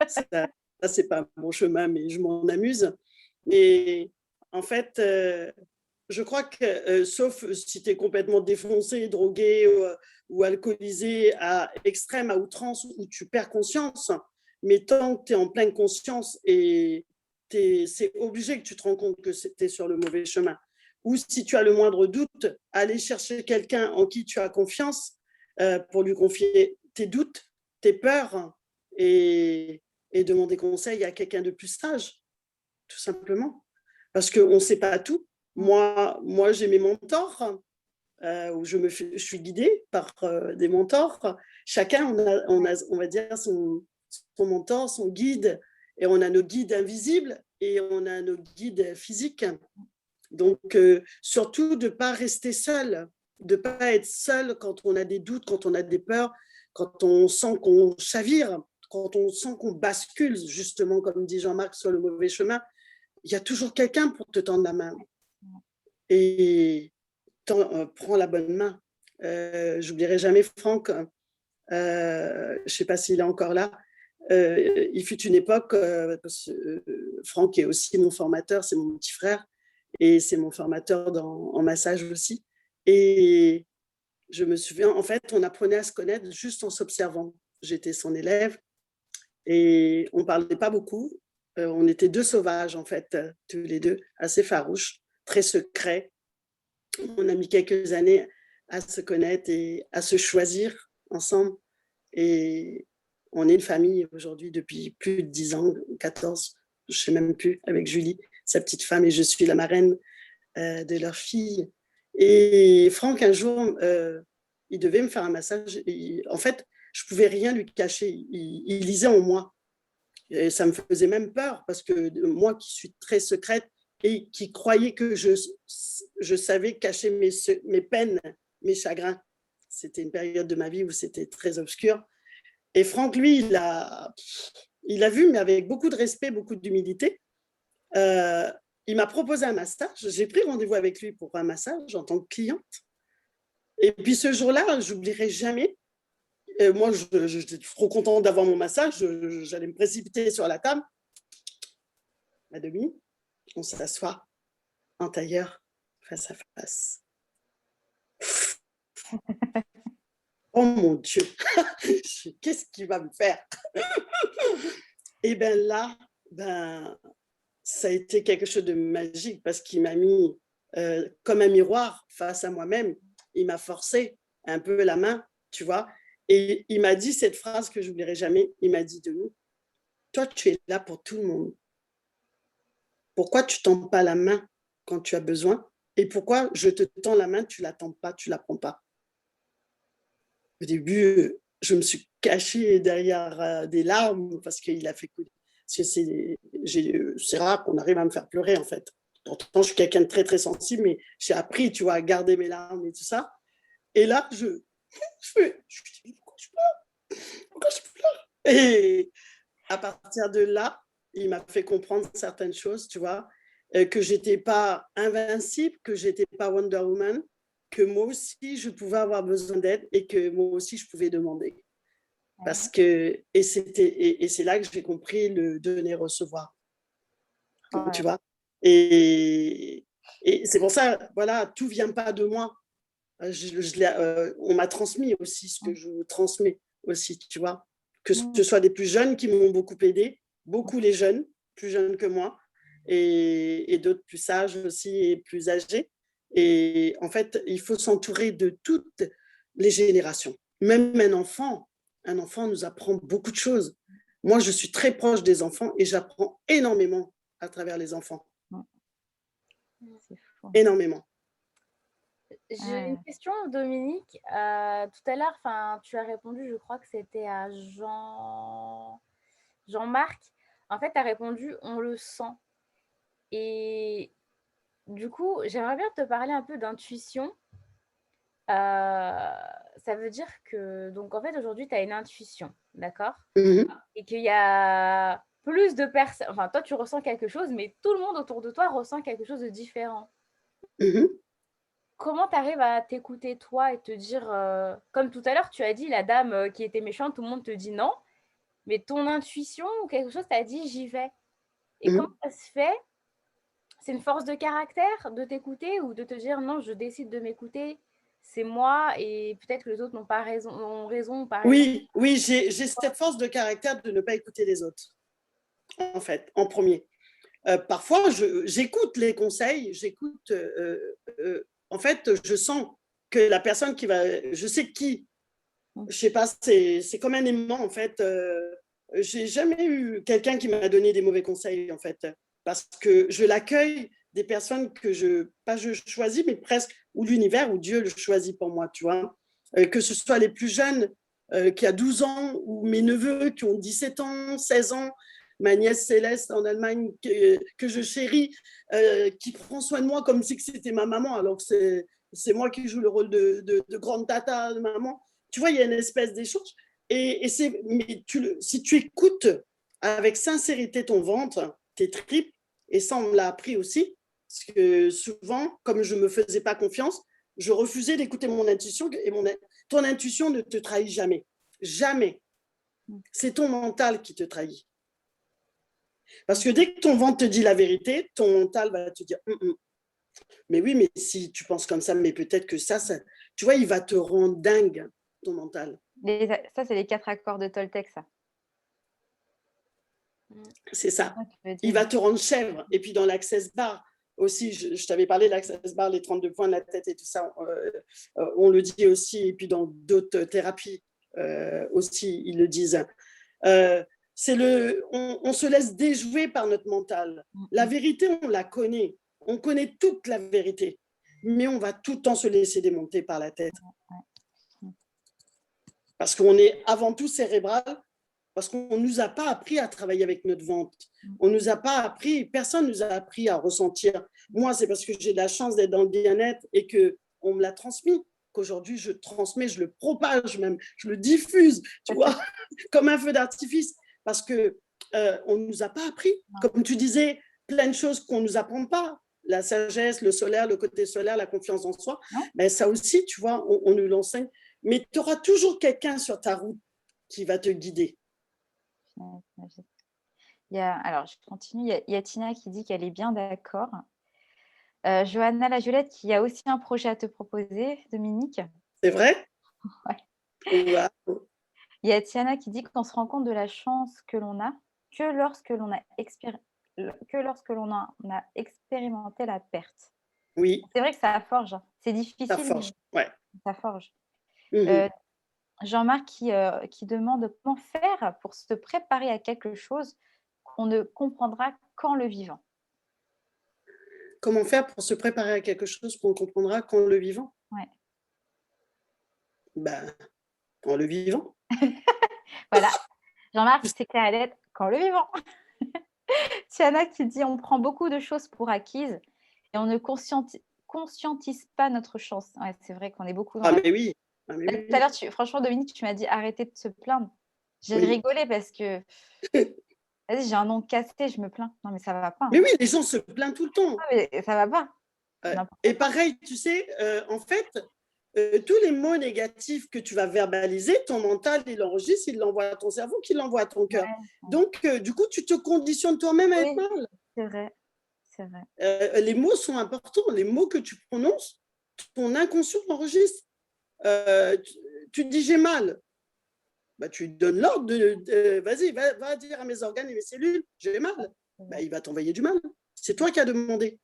Ça, c'est pas un bon chemin, mais je m'en amuse. Mais en fait, je crois que, sauf si tu es complètement défoncé, drogué ou alcoolisé à extrême, à outrance, où tu perds conscience, mais tant que tu es en pleine conscience et c'est obligé que tu te rends compte que tu es sur le mauvais chemin. Ou si tu as le moindre doute, aller chercher quelqu'un en qui tu as confiance pour lui confier tes doutes, tes peurs et demander conseil à quelqu'un de plus sage, tout simplement. Parce qu'on ne sait pas tout. Moi j'ai mes mentors, où je suis guidée par des mentors. Chacun, on va dire, son mentor, son guide, et on a nos guides invisibles et on a nos guides physiques. Donc, surtout de ne pas rester seul, de ne pas être seul quand on a des doutes, quand on a des peurs, quand on sent qu'on chavire, quand on sent qu'on bascule, justement, comme dit Jean-Marc, sur le mauvais chemin. Il y a toujours quelqu'un pour te tendre la main. Et prends la bonne main. J'oublierai jamais Franck, je ne sais pas s'il est encore là. Il fut une époque, Franck est aussi mon formateur, c'est mon petit frère, et c'est mon formateur en massage aussi. Et je me souviens, en fait, on apprenait à se connaître juste en s'observant. J'étais son élève et on ne parlait pas beaucoup. On était deux sauvages, en fait, tous les deux, assez farouches, très secrets. On a mis quelques années à se connaître et à se choisir ensemble. Et on est une famille aujourd'hui depuis plus de 10 ans, 14, je ne sais même plus, avec Julie, sa petite femme, et je suis la marraine de leur fille. Et Franck, un jour, il devait me faire un massage. En fait, je ne pouvais rien lui cacher. Il lisait en moi. Et ça me faisait même peur parce que moi qui suis très secrète et qui croyais que je savais cacher mes peines, mes chagrins. C'était une période de ma vie où c'était très obscur. Et Franck, lui, il a vu, mais avec beaucoup de respect, beaucoup d'humilité. Il m'a proposé un massage. J'ai pris rendez-vous avec lui pour un massage en tant que cliente. Et puis ce jour-là, je n'oublierai jamais. Moi, j'étais trop contente d'avoir mon massage. J'allais me précipiter sur la table. Ma demi, on s'assoit en tailleur, face à face. Oh mon Dieu, qu'est-ce qu'il va me faire? Et bien là, ça a été quelque chose de magique parce qu'il m'a mis comme un miroir face à moi-même. Il m'a forcé un peu la main, tu vois. Et il m'a dit cette phrase que je n'oublierai jamais. Il m'a dit, Denis, toi, tu es là pour tout le monde. Pourquoi tu ne tends pas la main quand tu as besoin? Et pourquoi je te tends la main, tu ne la tends pas, tu ne la prends pas? Au début, je me suis cachée derrière des larmes parce qu'il a fait couler. C'est rare qu'on arrive à me faire pleurer, en fait. Pourtant, je suis quelqu'un de très, très sensible, mais j'ai appris, tu vois, à garder mes larmes et tout ça. Et là, je dis, pourquoi je pleure? Pourquoi je pleure? Et à partir de là, il m'a fait comprendre certaines choses, tu vois, que je n'étais pas invincible, que je n'étais pas Wonder Woman, que moi aussi, je pouvais avoir besoin d'aide et que moi aussi, je pouvais demander. Parce que, et c'est là que j'ai compris le donner-recevoir, tu vois. Et c'est pour ça, voilà, tout ne vient pas de moi. On m'a transmis aussi ce que je transmets aussi, tu vois. Que ce soit des plus jeunes qui m'ont beaucoup aidé, beaucoup les jeunes, plus jeunes que moi, et d'autres plus sages aussi et plus âgés. Et en fait, il faut s'entourer de toutes les générations. Même un enfant nous apprend beaucoup de choses. Moi, je suis très proche des enfants et j'apprends énormément à travers les enfants. Énormément. J'ai une question, Dominique. Tout à l'heure, tu as répondu, je crois que c'était à Jean-Marc. En fait, tu as répondu « on le sent ». Et du coup, j'aimerais bien te parler un peu d'intuition. Ça veut dire que, donc en fait, aujourd'hui, tu as une intuition, d'accord? Et qu'il y a plus de personnes, enfin, toi, tu ressens quelque chose, mais tout le monde autour de toi ressent quelque chose de différent. Comment tu arrives à t'écouter toi et te dire, comme tout à l'heure, tu as dit la dame qui était méchante, tout le monde te dit non, mais ton intuition ou quelque chose t'a dit j'y vais. Et comment ça se fait, c'est une force de caractère de t'écouter ou de te dire non, je décide de m'écouter, c'est moi et peut-être que les autres n'ont pas raison, ont raison ou pas raison. Oui, oui, j'ai cette force de caractère de ne pas écouter les autres, en fait, en premier. Parfois, j'écoute les conseils, en fait, je sens que la personne qui va, je sais qui, je sais pas, c'est comme un aimant, en fait. J'ai jamais eu quelqu'un qui m'a donné des mauvais conseils, en fait, parce que je l'accueille des personnes que pas je choisis, mais presque, ou l'univers, ou Dieu le choisit pour moi, tu vois. Que ce soit les plus jeunes, qui a 12 ans, ou mes neveux qui ont 17 ans, 16 ans, ma nièce Céleste en Allemagne que je chéris, qui prend soin de moi comme si c'était ma maman, alors que c'est moi qui joue le rôle de grande tata, de maman. Tu vois, il y a une espèce d'échange. Mais si tu écoutes avec sincérité ton ventre, tes tripes, et ça, on me l'a appris aussi, parce que souvent, comme je ne me faisais pas confiance, je refusais d'écouter mon intuition, et ton intuition ne te trahit jamais. Jamais. C'est ton mental qui te trahit. Parce que dès que ton ventre te dit la vérité, ton mental va te dire mais oui, mais si tu penses comme ça, mais peut-être que ça, tu vois, il va te rendre dingue, ton mental. Ça, c'est les 4 accords de Toltec, ça. C'est ça. Il va te rendre chèvre. Et puis dans l'Access Bar, aussi, je t'avais parlé de l'Access Bar, les 32 points de la tête et tout ça, on le dit aussi, et puis dans d'autres thérapies aussi, ils le disent. On se laisse déjouer par notre mental. La vérité, on la connaît. On connaît toute la vérité. Mais on va tout le temps se laisser démonter par la tête. Parce qu'on est avant tout cérébral, parce qu'on ne nous a pas appris à travailler avec notre ventre. On nous a pas appris, personne ne nous a appris à ressentir. Moi, c'est parce que j'ai de la chance d'être dans le bien-être et qu'on me l'a transmis, qu'aujourd'hui je transmets, je le propage même, je le diffuse, tu vois, comme un feu d'artifice. Parce qu'on ne nous a pas appris. Comme tu disais, plein de choses qu'on ne nous apprend pas. La sagesse, le solaire, le côté solaire, la confiance en soi. Ben, ça aussi, tu vois, on nous l'enseigne. Mais tu auras toujours quelqu'un sur ta route qui va te guider. Alors, je continue. Il y a Tina qui dit qu'elle est bien d'accord. Johanna la Violette qui a aussi un projet à te proposer, Dominique. C'est vrai? Ouais. Wow. Il y a Tiana qui dit qu'on se rend compte de la chance que l'on a que lorsque l'on a expérimenté la perte. Oui. C'est vrai que ça forge. C'est difficile. Ça forge, ouais. Ça forge. Mmh. Jean-Marc qui demande comment faire pour se préparer à quelque chose qu'on ne comprendra qu'en le vivant. Comment faire pour se préparer à quelque chose qu'on comprendra qu'en le vivant? Ouais. Ben, en le vivant. Voilà. Jean-Marc, c'est clair et net, qu'en le vivant. Tiana qui dit on prend beaucoup de choses pour acquises et on ne conscientise pas notre chance. Ouais, c'est vrai qu'on est beaucoup dans mais oui. Ah, mais oui. Tout à l'heure, franchement, Dominique, tu m'as dit arrêtez de se plaindre. J'ai rigolé parce que vas-y, j'ai un nom cassé, je me plains. Non, mais ça va pas. Mais oui, les gens se plaignent tout le temps. Ah, mais ça va pas. Et pareil, tu sais, en fait, tous les mots négatifs que tu vas verbaliser, ton mental, il l'enregistre, il l'envoie à ton cerveau, qui l'envoie à ton cœur. Donc, du coup, tu te conditionnes toi-même à être mal. C'est vrai. C'est vrai. Les mots sont importants. Les mots que tu prononces, ton inconscient l'enregistre. Tu dis j'ai mal. Bah, tu donnes l'ordre vas-y, va dire à mes organes et mes cellules, j'ai mal. Bah, il va t'envoyer du mal. C'est toi qui as demandé.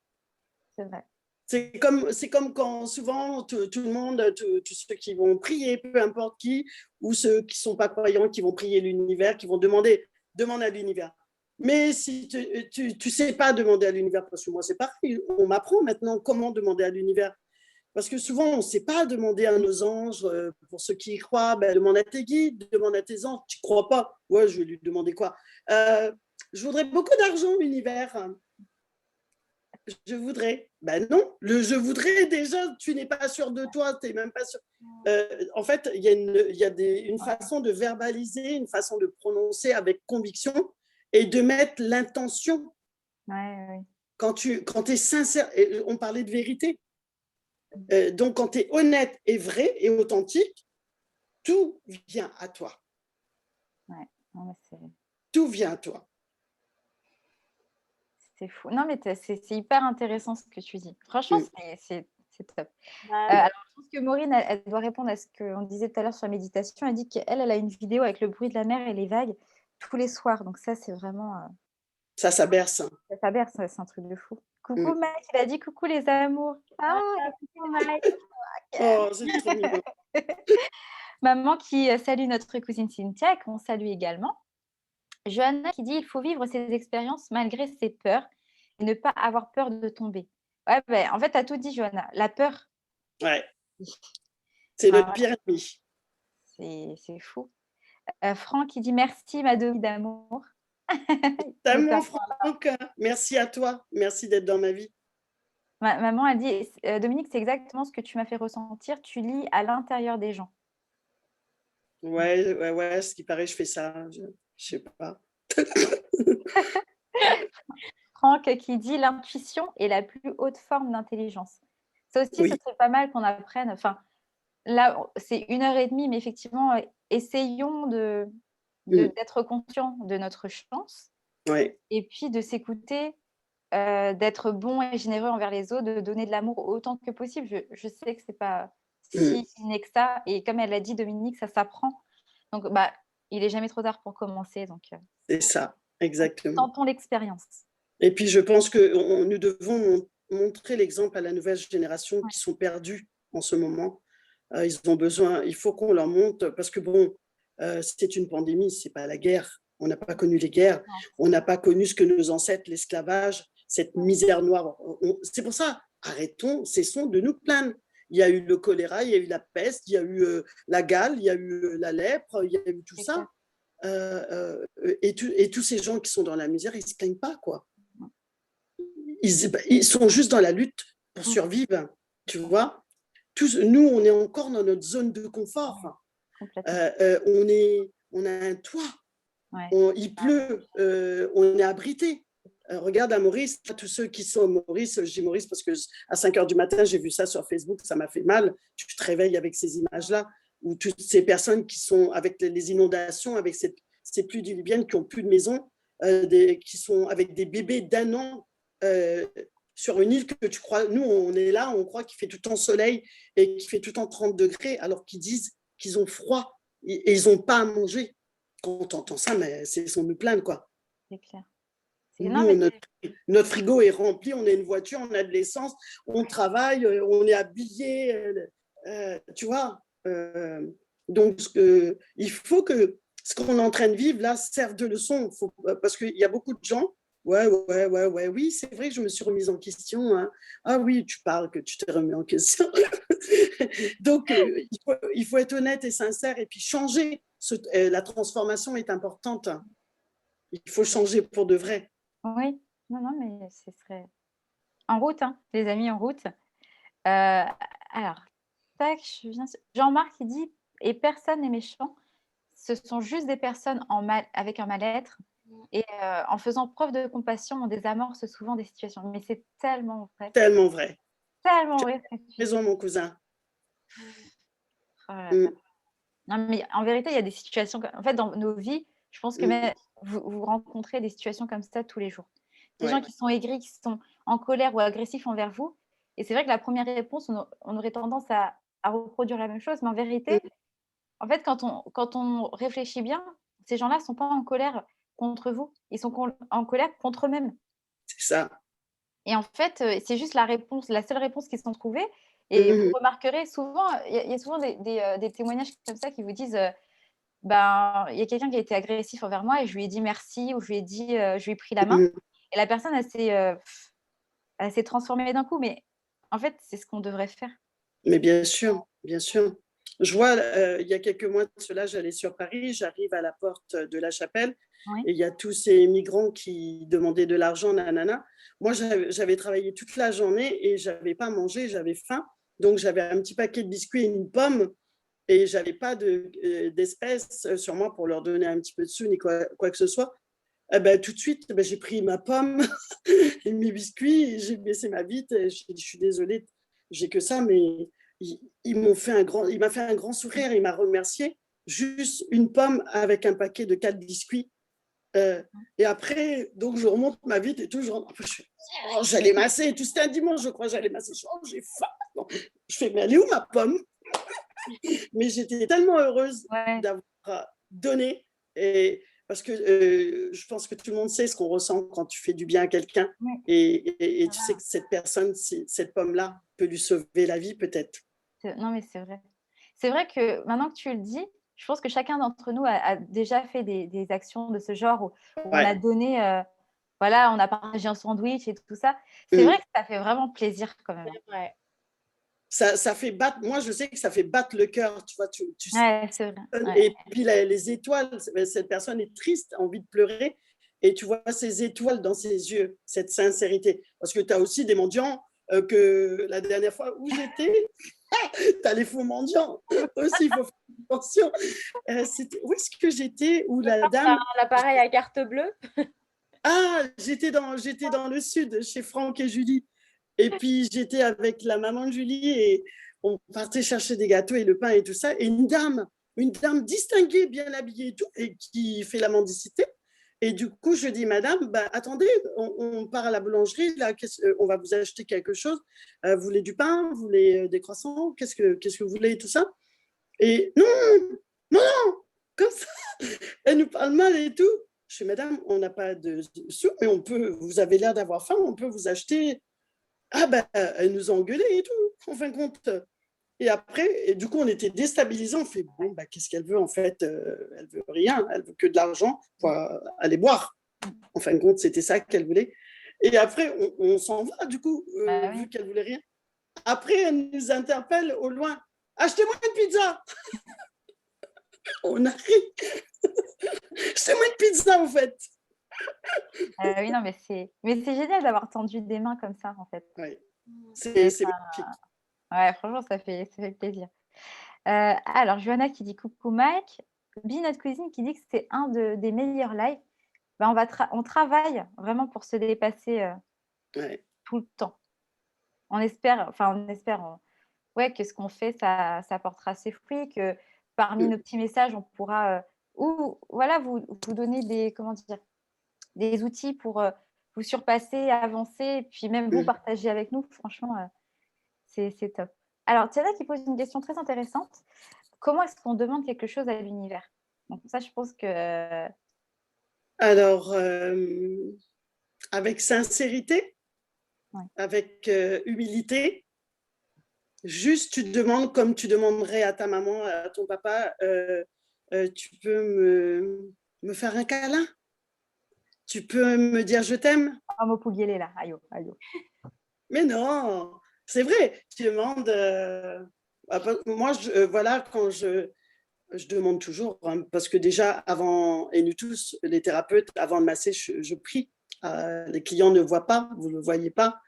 C'est vrai. C'est comme quand souvent tout le monde, tous ceux qui vont prier, peu importe qui, ou ceux qui ne sont pas croyants, qui vont prier l'univers, qui vont demande à l'univers. Mais si tu ne sais pas demander à l'univers, parce que moi c'est pareil, on m'apprend maintenant comment demander à l'univers. Parce que souvent, on ne sait pas demander à nos anges. Pour ceux qui y croient, ben, demande à tes guides, demande à tes anges. Tu ne crois pas? Ouais, je vais lui demander quoi? Je voudrais beaucoup d'argent, l'univers. Je voudrais. Ben non, je voudrais déjà, tu n'es pas sûr de toi, tu n'es même pas sûr. En fait, il y a une façon de verbaliser, une façon de prononcer avec conviction et de mettre l'intention. Ouais. Quand tu es sincère, et on parlait de vérité. Donc, quand tu es honnête et vrai et authentique, tout vient à toi. Ouais. Non, tout vient à toi. C'est fou. Non, mais c'est hyper intéressant ce que tu dis. Franchement, Mm. c'est top. Ouais, Alors, je pense que Maureen, elle doit répondre à ce qu'on disait tout à l'heure sur la méditation. Elle dit qu'elle a une vidéo avec le bruit de la mer et les vagues tous les soirs. Donc ça, c'est vraiment... Ça berce. Hein. ça berce, c'est un truc de fou. Coucou Mm. Mike, il a dit coucou les amours. Ah, coucou, Mike. Oh, c'est trop mignon. maman qui salue notre cousine Cynthia, qu'on salue également. Johanna qui dit il faut vivre ces expériences malgré ses peurs et ne pas avoir peur de tomber. Ouais, ben, en fait, tu as tout dit, Johanna. La peur, Ouais. C'est notre pire ennemi. c'est fou. Franck qui dit merci, ma Dominique d'amour. Tellement, Franck. Merci à toi. Merci d'être dans ma vie. Maman, elle dit Dominique, c'est exactement ce que tu m'as fait ressentir. Tu lis à l'intérieur des gens. Ouais. Ce qui paraît, je fais ça. Je sais pas. Franck qui dit l'intuition est la plus haute forme d'intelligence. Ça aussi, Oui. ce serait pas mal qu'on apprenne. Enfin, là, c'est 1h30, mais effectivement, essayons d'être conscients de notre chance Ouais. et puis de s'écouter, d'être bon et généreux envers les autres, de donner de l'amour autant que possible. Je sais que c'est pas si inné que ça, et comme elle l'a dit, Dominique, ça s'apprend. Donc, bah, il est jamais trop tard pour commencer. Donc, C'est ça, exactement. tentons l'expérience. Et puis, je pense que nous devons montrer l'exemple à la nouvelle génération qui sont perdus en ce moment. Ils ont besoin, il faut qu'on leur montre, parce que bon, c'est une pandémie, c'est pas la guerre. On n'a pas connu les guerres, on n'a pas connu ce que nos ancêtres, l'esclavage, cette misère noire. C'est pour ça, arrêtons, cessons de nous plaindre. Il y a eu le choléra, il y a eu la peste, il y a eu la gale, il y a eu la lèpre, il y a eu tout ça. Et tous ces gens qui sont dans la misère, ils ne se plaignent pas, quoi. Ils sont juste dans la lutte pour survivre, tu vois. Nous, on est encore dans notre zone de confort. On a un toit, il pleut, on est abrité. Regarde à Maurice, tous ceux qui sont à Maurice, je dis Maurice parce qu'à 5h du matin, j'ai vu ça sur Facebook, ça m'a fait mal. Tu te réveilles avec ces images-là, où toutes ces personnes qui sont avec les inondations, avec ces pluies diluviennes, qui n'ont plus de maison, qui sont avec des bébés d'1 an sur une île que tu crois, nous on est là, on croit qu'il fait tout le temps soleil et qu'il fait tout le temps 30 degrés, alors qu'ils disent qu'ils ont froid et ils n'ont pas à manger. Quand on entend ça, mais c'est sans nous plaindre, quoi. C'est clair. Nous, notre frigo est rempli, on a une voiture, on a de l'essence, on travaille, on est habillé, tu vois. Donc, il faut que ce qu'on est en train de vivre là serve de leçon, parce qu'il y a beaucoup de gens. Oui, c'est vrai que je me suis remise en question. Hein. Ah oui, tu parles que tu t'es remis en question. Donc, il faut être honnête et sincère et puis changer. La transformation est importante. Il faut changer pour de vrai. Oui, non, mais ce serait en route, hein, les amis, en route. Alors, tac, je viens. Jean-Marc, il dit et personne n'est méchant. Ce sont juste des personnes avec un mal-être. Et en faisant preuve de compassion, on désamorce souvent des situations. Mais c'est tellement vrai. Tellement vrai. Tellement vrai. Raison, mon cousin. Non, mais en vérité, il y a des situations. En fait, dans nos vies, je pense que même vous rencontrez des situations comme ça tous les jours. Des gens qui sont aigris, qui sont en colère ou agressifs envers vous. Et c'est vrai que la première réponse, on aurait tendance à reproduire la même chose. Mais en vérité, en fait, quand on réfléchit bien, ces gens-là ne sont pas en colère contre vous. Ils sont en colère contre eux-mêmes. C'est ça. Et en fait, c'est juste la seule réponse qu'ils se sont trouvées. Et vous remarquerez souvent, il y a souvent des témoignages comme ça qui vous disent ben, il y a quelqu'un qui a été agressif envers moi et je lui ai dit merci ou je lui ai pris la main. Et la personne, elle s'est transformée d'un coup. Mais en fait, c'est ce qu'on devrait faire. Mais bien sûr, bien sûr. Je vois, il y a quelques mois de cela, j'allais sur Paris, j'arrive à la porte de la chapelle et il y a tous ces migrants qui demandaient de l'argent, nanana. Moi, j'avais travaillé toute la journée et je n'avais pas mangé, j'avais faim. Donc, j'avais un petit paquet de biscuits et une pomme et je n'avais pas d'espèces sur moi pour leur donner un petit peu de sous ni quoi que ce soit. Tout de suite, j'ai pris ma pomme et mes biscuits, j'ai baissé ma vitre, je suis désolée, j'ai que ça, mais il m'a fait un grand sourire, il m'a remercié. Juste une pomme avec un paquet de 4 biscuits. Et après, donc je remonte ma vie et tout. J'allais masser et tout. C'était un dimanche, je crois. J'allais masser. J'ai faim. Bon, je fais, mais elle est où ma pomme? Mais j'étais tellement heureuse d'avoir donné. Et parce que je pense que tout le monde sait ce qu'on ressent quand tu fais du bien à quelqu'un. Et tu sais que cette personne, cette pomme-là, peut lui sauver la vie peut-être. Non, mais c'est vrai. C'est vrai que maintenant que tu le dis, je pense que chacun d'entre nous a déjà fait des actions de ce genre où on a donné, voilà, on a partagé un sandwich et tout ça. C'est vrai que ça fait vraiment plaisir quand même. Ouais. Ça fait battre, moi je sais que ça fait battre le cœur, tu vois. C'est vrai. Et puis les étoiles, cette personne est triste, a envie de pleurer, et tu vois ces étoiles dans ses yeux, cette sincérité. Parce que tu as aussi des mendiants que la dernière fois où j'étais, tu as les faux mendiants aussi, il faut faire attention. Où est-ce que j'étais? Où la dame. L'appareil à carte bleue. Ah, j'étais dans le sud, chez Franck et Julie. Et puis, j'étais avec la maman de Julie et on partait chercher des gâteaux et le pain et tout ça. Et une dame distinguée, bien habillée et tout, et qui fait la mendicité. Et du coup, je dis, madame, bah, attendez, on part à la boulangerie, là, on va vous acheter quelque chose. Vous voulez du pain? Vous voulez des croissants? Qu'est-ce que vous voulez et tout ça? Et non, comme ça. Elle nous parle mal et tout. Je dis, madame, on n'a pas de sous, mais vous avez l'air d'avoir faim, on peut vous acheter. Ah ben, elle nous a engueulés et tout, en fin de compte. Et après, du coup, on était déstabilisés. On fait, bon, bah, qu'est-ce qu'elle veut en fait? Elle veut rien, elle veut que de l'argent pour aller boire. En fin de compte, c'était ça qu'elle voulait. Et après, on s'en va, du coup, vu qu'elle voulait rien. Après, elle nous interpelle au loin. Achetez-moi une pizza. On arrive. Achetez-moi une pizza, en fait. Oui, non, mais c'est génial d'avoir tendu des mains comme ça, en fait. Oui, c'est magnifique. Ouais, franchement, ça fait plaisir. Alors, Johanna qui dit coucou Mike. Notre Cuisine qui dit que c'est un des meilleurs lives. Ben, on travaille vraiment pour se dépasser tout le temps. On espère que ce qu'on fait, ça portera ses fruits, que parmi nos petits messages, on pourra vous donner des outils pour vous surpasser, avancer, et puis même vous partager avec nous. Franchement, c'est top. Alors, Tiana qui pose une question très intéressante. Comment est-ce qu'on demande quelque chose à l'univers? Donc ça, je pense que… Alors, avec sincérité, avec humilité, juste tu demandes comme tu demanderais à ta maman, à ton papa, tu peux me faire un câlin? Tu peux me dire je t'aime? Un mot pouguelé là, aïe. Mais non, c'est vrai, tu demandes… moi, voilà, quand je demande toujours, hein, parce que déjà, avant, et nous tous, les thérapeutes, avant de masser, je prie. Les clients ne voient pas, vous ne le voyez pas.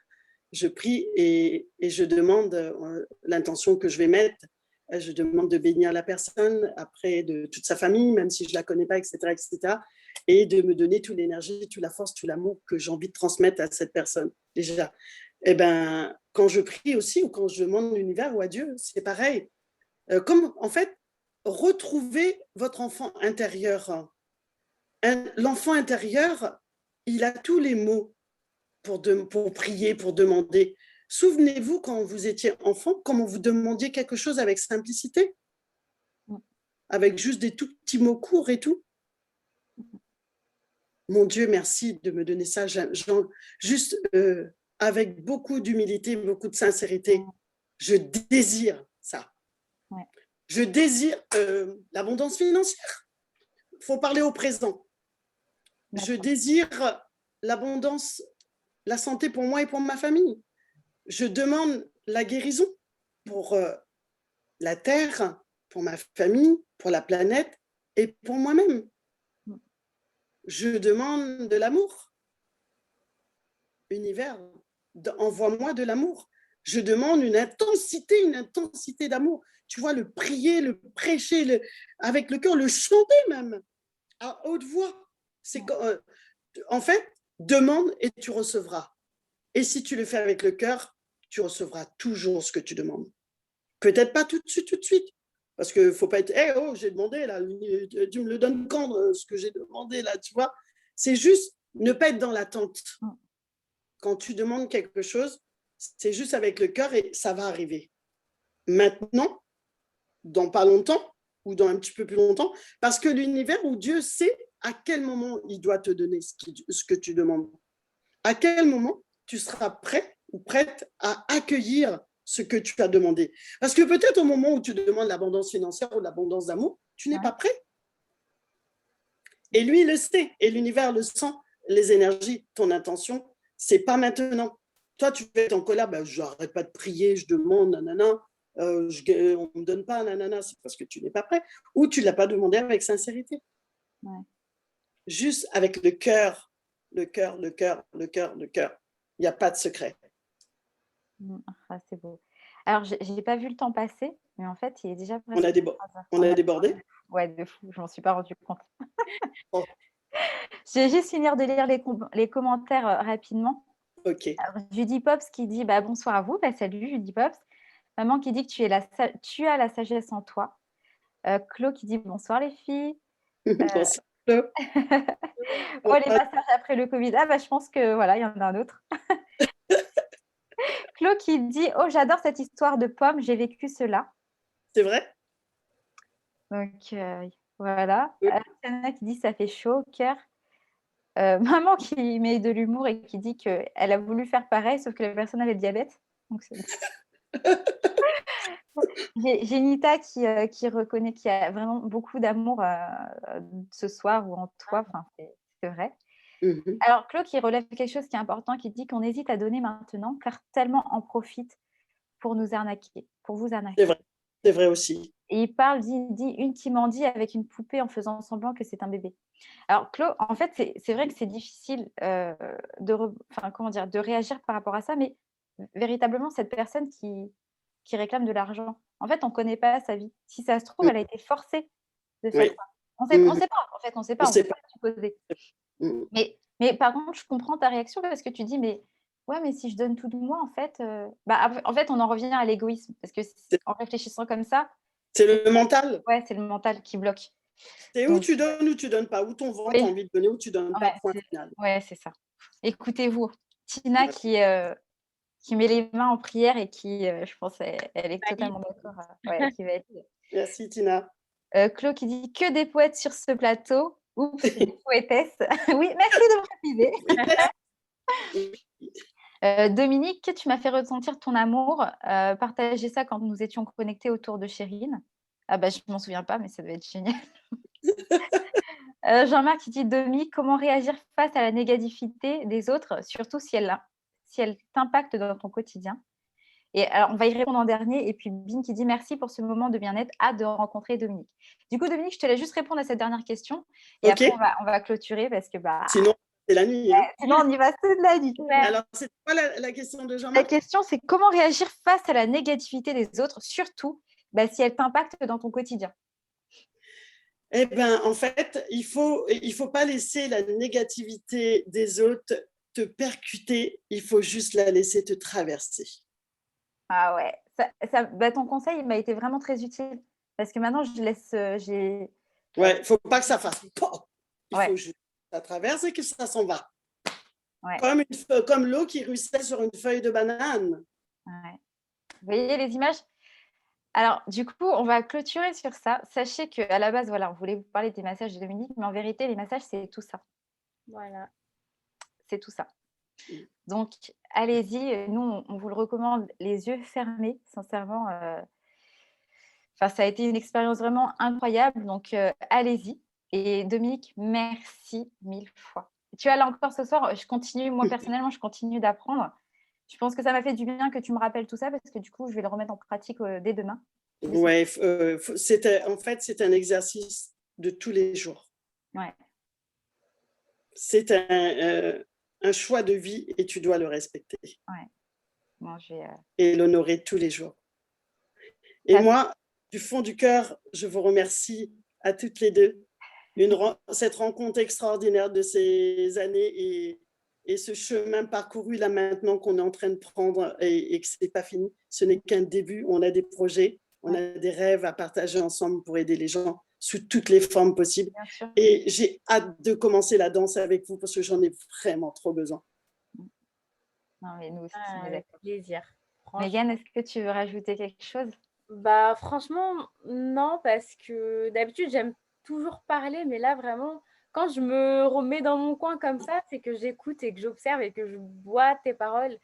Je prie et je demande l'intention que je vais mettre. Je demande de bénir la personne, après de toute sa famille, même si je ne la connais pas, etc., etc. Et de me donner toute l'énergie, toute la force, tout l'amour que j'ai envie de transmettre à cette personne, déjà. Eh ben, quand je prie aussi, ou quand je demande l'univers ou à Dieu, c'est pareil. Comme, en fait, retrouvez votre enfant intérieur. L'enfant intérieur, il a tous les mots pour prier, pour demander. Souvenez-vous, quand vous étiez enfant, comment vous demandiez quelque chose avec simplicité, avec juste des tout petits mots courts et tout. Mon Dieu, merci de me donner ça, juste avec beaucoup d'humilité, beaucoup de sincérité. Je désire ça. Je désire l'abondance financière. Il faut parler au présent. Je désire l'abondance, la santé pour moi et pour ma famille. Je demande la guérison pour la terre, pour ma famille, pour la planète et pour moi-même. Je demande de l'amour. Univers, envoie-moi de l'amour. Je demande une intensité d'amour. Tu vois, le prier, le prêcher, avec le cœur, le chanter même, à haute voix. En fait, demande et tu recevras. Et si tu le fais avec le cœur, tu recevras toujours ce que tu demandes. Peut-être pas tout de suite. Parce qu'il ne faut pas être, hey, oh, j'ai demandé, là, tu me le donnes quand, ce que j'ai demandé, là, tu vois. C'est juste ne pas être dans l'attente. Quand tu demandes quelque chose, c'est juste avec le cœur et ça va arriver. Maintenant, dans pas longtemps ou dans un petit peu plus longtemps, parce que l'univers où Dieu sait à quel moment il doit te donner ce que tu demandes. À quel moment tu seras prêt ou prête à accueillir ce que tu as demandé. Parce que peut-être au moment où tu demandes l'abondance financière ou l'abondance d'amour, tu n'es pas prêt. Et lui, il le sait, et l'univers le sent, les énergies, ton intention, c'est pas maintenant. Toi, tu peux être en colère, ben, je n'arrête pas de prier, je demande, nanana, on ne me donne pas, nanana, c'est parce que tu n'es pas prêt, ou tu ne l'as pas demandé avec sincérité. Ouais. Juste avec le cœur, le cœur, le cœur, le cœur, le cœur. Il n'y a pas de secret. Ah, c'est beau. Alors, je n'ai pas vu le temps passer, mais en fait, il est déjà presque... On a débordé. Ouais, de fou, je m'en suis pas rendu compte. Oh. Je vais juste finir de lire les commentaires rapidement. Ok. Alors, Judy Pops qui dit bonsoir à vous. Salut Judy Pops. Maman qui dit que tu as la sagesse en toi. Claude qui dit bonsoir les filles. Bonsoir. Oh, les massages après le Covid. Je pense que voilà, il y en a un autre. Claude qui dit oh, j'adore cette histoire de pommes, j'ai vécu cela. C'est vrai? Donc voilà. Tiana qui dit ça fait chaud au cœur. Maman qui met de l'humour et qui dit qu'elle a voulu faire pareil, sauf que la personne avait le diabète. Donc j'ai Nita qui reconnaît qu'il y a vraiment beaucoup d'amour ce soir ou en toi. Enfin, c'est vrai. Alors, Claude qui relève quelque chose qui est important, qui dit qu'on hésite à donner maintenant, car tellement en profite pour nous arnaquer, pour vous arnaquer. C'est vrai aussi. Et il parle, dit une qui mendie avec une poupée en faisant semblant que c'est un bébé. Alors, Claude, en fait, c'est vrai que c'est difficile de réagir par rapport à ça, mais véritablement, cette personne qui réclame de l'argent, en fait, on ne connaît pas sa vie. Si ça se trouve, elle a été forcée de faire ça. On ne sait pas, en fait, on ne sait pas, on ne peut pas supposer. Mais par contre, je comprends ta réaction parce que tu dis, mais si je donne tout de moi, en fait, on en revient à l'égoïsme. Parce que en réfléchissant comme ça, c'est le mental. Ouais, c'est le mental qui bloque. C'est où tu donnes pas, où ton ventre a envie de donner, où tu donnes pas, point final. Ouais, c'est ça. Écoutez-vous, Tina qui met les mains en prière et qui, je pense, elle est totalement d'accord. Qui va être... Merci Tina. Claude qui dit que des poètes sur ce plateau. Oups, des poétesses. Oui, merci de me préciser. Dominique, tu m'as fait ressentir ton amour. Partager ça quand nous étions connectés autour de Chérine. Je ne m'en souviens pas, mais ça devait être génial. Jean-Marc qui dit Dominique, comment réagir face à la négativité des autres, surtout si elle t'impacte dans ton quotidien. Et alors, on va y répondre en dernier. Et puis, Bin qui dit merci pour ce moment de bien-être. Hâte de rencontrer Dominique. Du coup, Dominique, je te laisse juste répondre à cette dernière question. Et après, on va clôturer parce que... Sinon, c'est la nuit. Hein. Sinon, on y va toute la nuit. Alors, c'est quoi la question de Jean-Marc? La question, c'est comment réagir face à la négativité des autres, surtout si elle t'impacte dans ton quotidien. Eh bien, en fait, il faut pas laisser la négativité des autres te percuter. Il faut juste la laisser te traverser. Ah ouais, ton conseil il m'a été vraiment très utile parce que maintenant je laisse. Ouais, il faut pas que ça fasse pop. Il faut juste que ça traverse et que ça s'en va. Ouais. Comme l'eau qui ruisselle sur une feuille de banane. Ouais. Vous voyez les images? Alors, du coup, on va clôturer sur ça. Sachez qu'à la base, on voulait vous parler des massages de Dominique, mais en vérité, les massages, c'est tout ça. Voilà. C'est tout ça. Donc, allez-y. Nous, on vous le recommande les yeux fermés, sincèrement. Ça a été une expérience vraiment incroyable. Donc, allez-y. Et Dominique, merci 1000 fois. Tu es là encore ce soir. Je continue, moi, personnellement, je continue d'apprendre. Je pense que ça m'a fait du bien que tu me rappelles tout ça parce que du coup, je vais le remettre en pratique dès demain. Ouais, en fait, c'est un exercice de tous les jours. Ouais. C'est un choix de vie et tu dois le respecter. Ouais. Bon, et l'honorer tous les jours. Et moi, du fond du cœur, je vous remercie à toutes les deux. Cette rencontre extraordinaire de ces années et ce chemin parcouru là maintenant qu'on est en train de prendre et que ce n'est pas fini. Ce n'est qu'un début. On a des projets, on a des rêves à partager ensemble pour aider les gens sous toutes les formes possibles. Bien sûr. Et j'ai hâte de commencer la danse avec vous parce que j'en ai vraiment trop besoin. Non, mais nous aussi, on est Avec d'accord. plaisir. Mégane, est-ce que tu veux rajouter quelque chose? Bah, franchement, non, parce que d'habitude, j'aime toujours parler, mais là, vraiment, quand je me remets dans mon coin comme ça, c'est que j'écoute et que j'observe et que je bois tes paroles.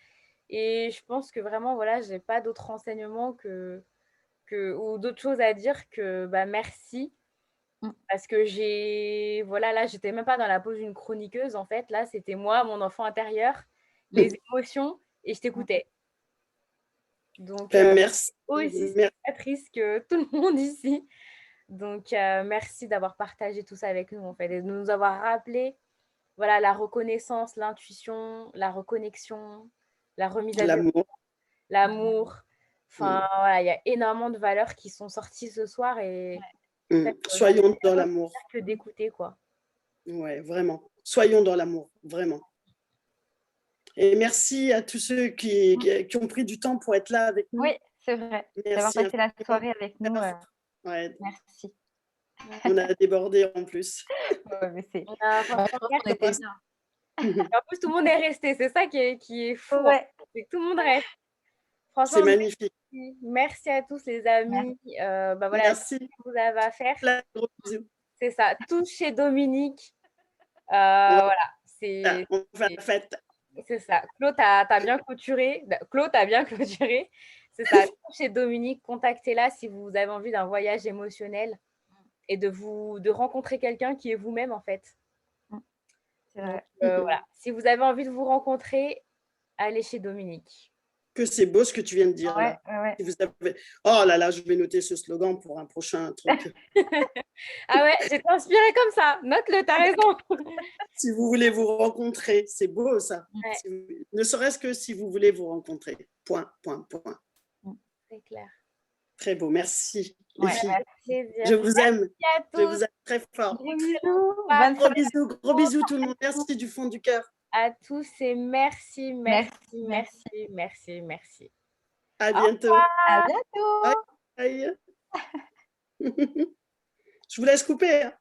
Et je pense que vraiment, voilà, j'ai pas d'autres renseignements ou d'autres choses à dire que bah, merci. Parce que voilà, là, j'étais même pas dans la pose d'une chroniqueuse, en fait. Là, c'était moi, mon enfant intérieur, les émotions, et je t'écoutais. Donc, Merci. aussi spectatrice que tout le monde ici. Donc, merci d'avoir partagé tout ça avec nous, en fait, et de nous avoir rappelé, voilà, la reconnaissance, l'intuition, la reconnexion, la remise à zéro, L'amour. l'amour. Enfin, voilà, il y a énormément de valeurs qui sont sorties ce soir et Soyons dans l'amour. que d'écouter, quoi. Ouais, vraiment. Soyons dans l'amour, vraiment. Et merci à tous ceux qui ont pris du temps pour être là avec nous. Oui, c'est vrai. D'avoir passé la soirée avec nous. Ouais. Merci. On a débordé en plus. Ouais, mais c'est... On était bien. En plus, tout le monde est resté. C'est ça qui est fou. Ouais. C'est que tout le monde reste. Franchement, c'est magnifique. Merci à tous les amis. Bah, voilà, Merci. ce que vous avez à faire. Plein de gros bisous. C'est ça. Tous chez Dominique. Voilà. On fait la fête. C'est ça. Claude, t'as bien clôturé. Claude, t'as bien clôturé. C'est ça. Tous chez Dominique, contactez-la si vous avez envie d'un voyage émotionnel et de rencontrer quelqu'un qui est vous-même, en fait. C'est vrai. Donc, voilà. Si vous avez envie de vous rencontrer, allez chez Dominique. Que c'est beau ce que tu viens de dire là. Ouais. Si vous avez... Oh là là, je vais noter ce slogan pour un prochain truc. Ah ouais, j'étais inspirée comme ça. Note-le, t'as raison. Si vous voulez vous rencontrer, c'est beau ça. Ouais. Ne serait-ce que si vous voulez vous rencontrer. Point. C'est clair. Très beau, merci les filles. Plaisir. Je vous aime. Merci à tous. Je vous aime très fort. Gros bisous. Gros bisous tout le monde. Merci du fond du cœur. À tous et merci. À bientôt. À bientôt. Bye. Je vous laisse couper.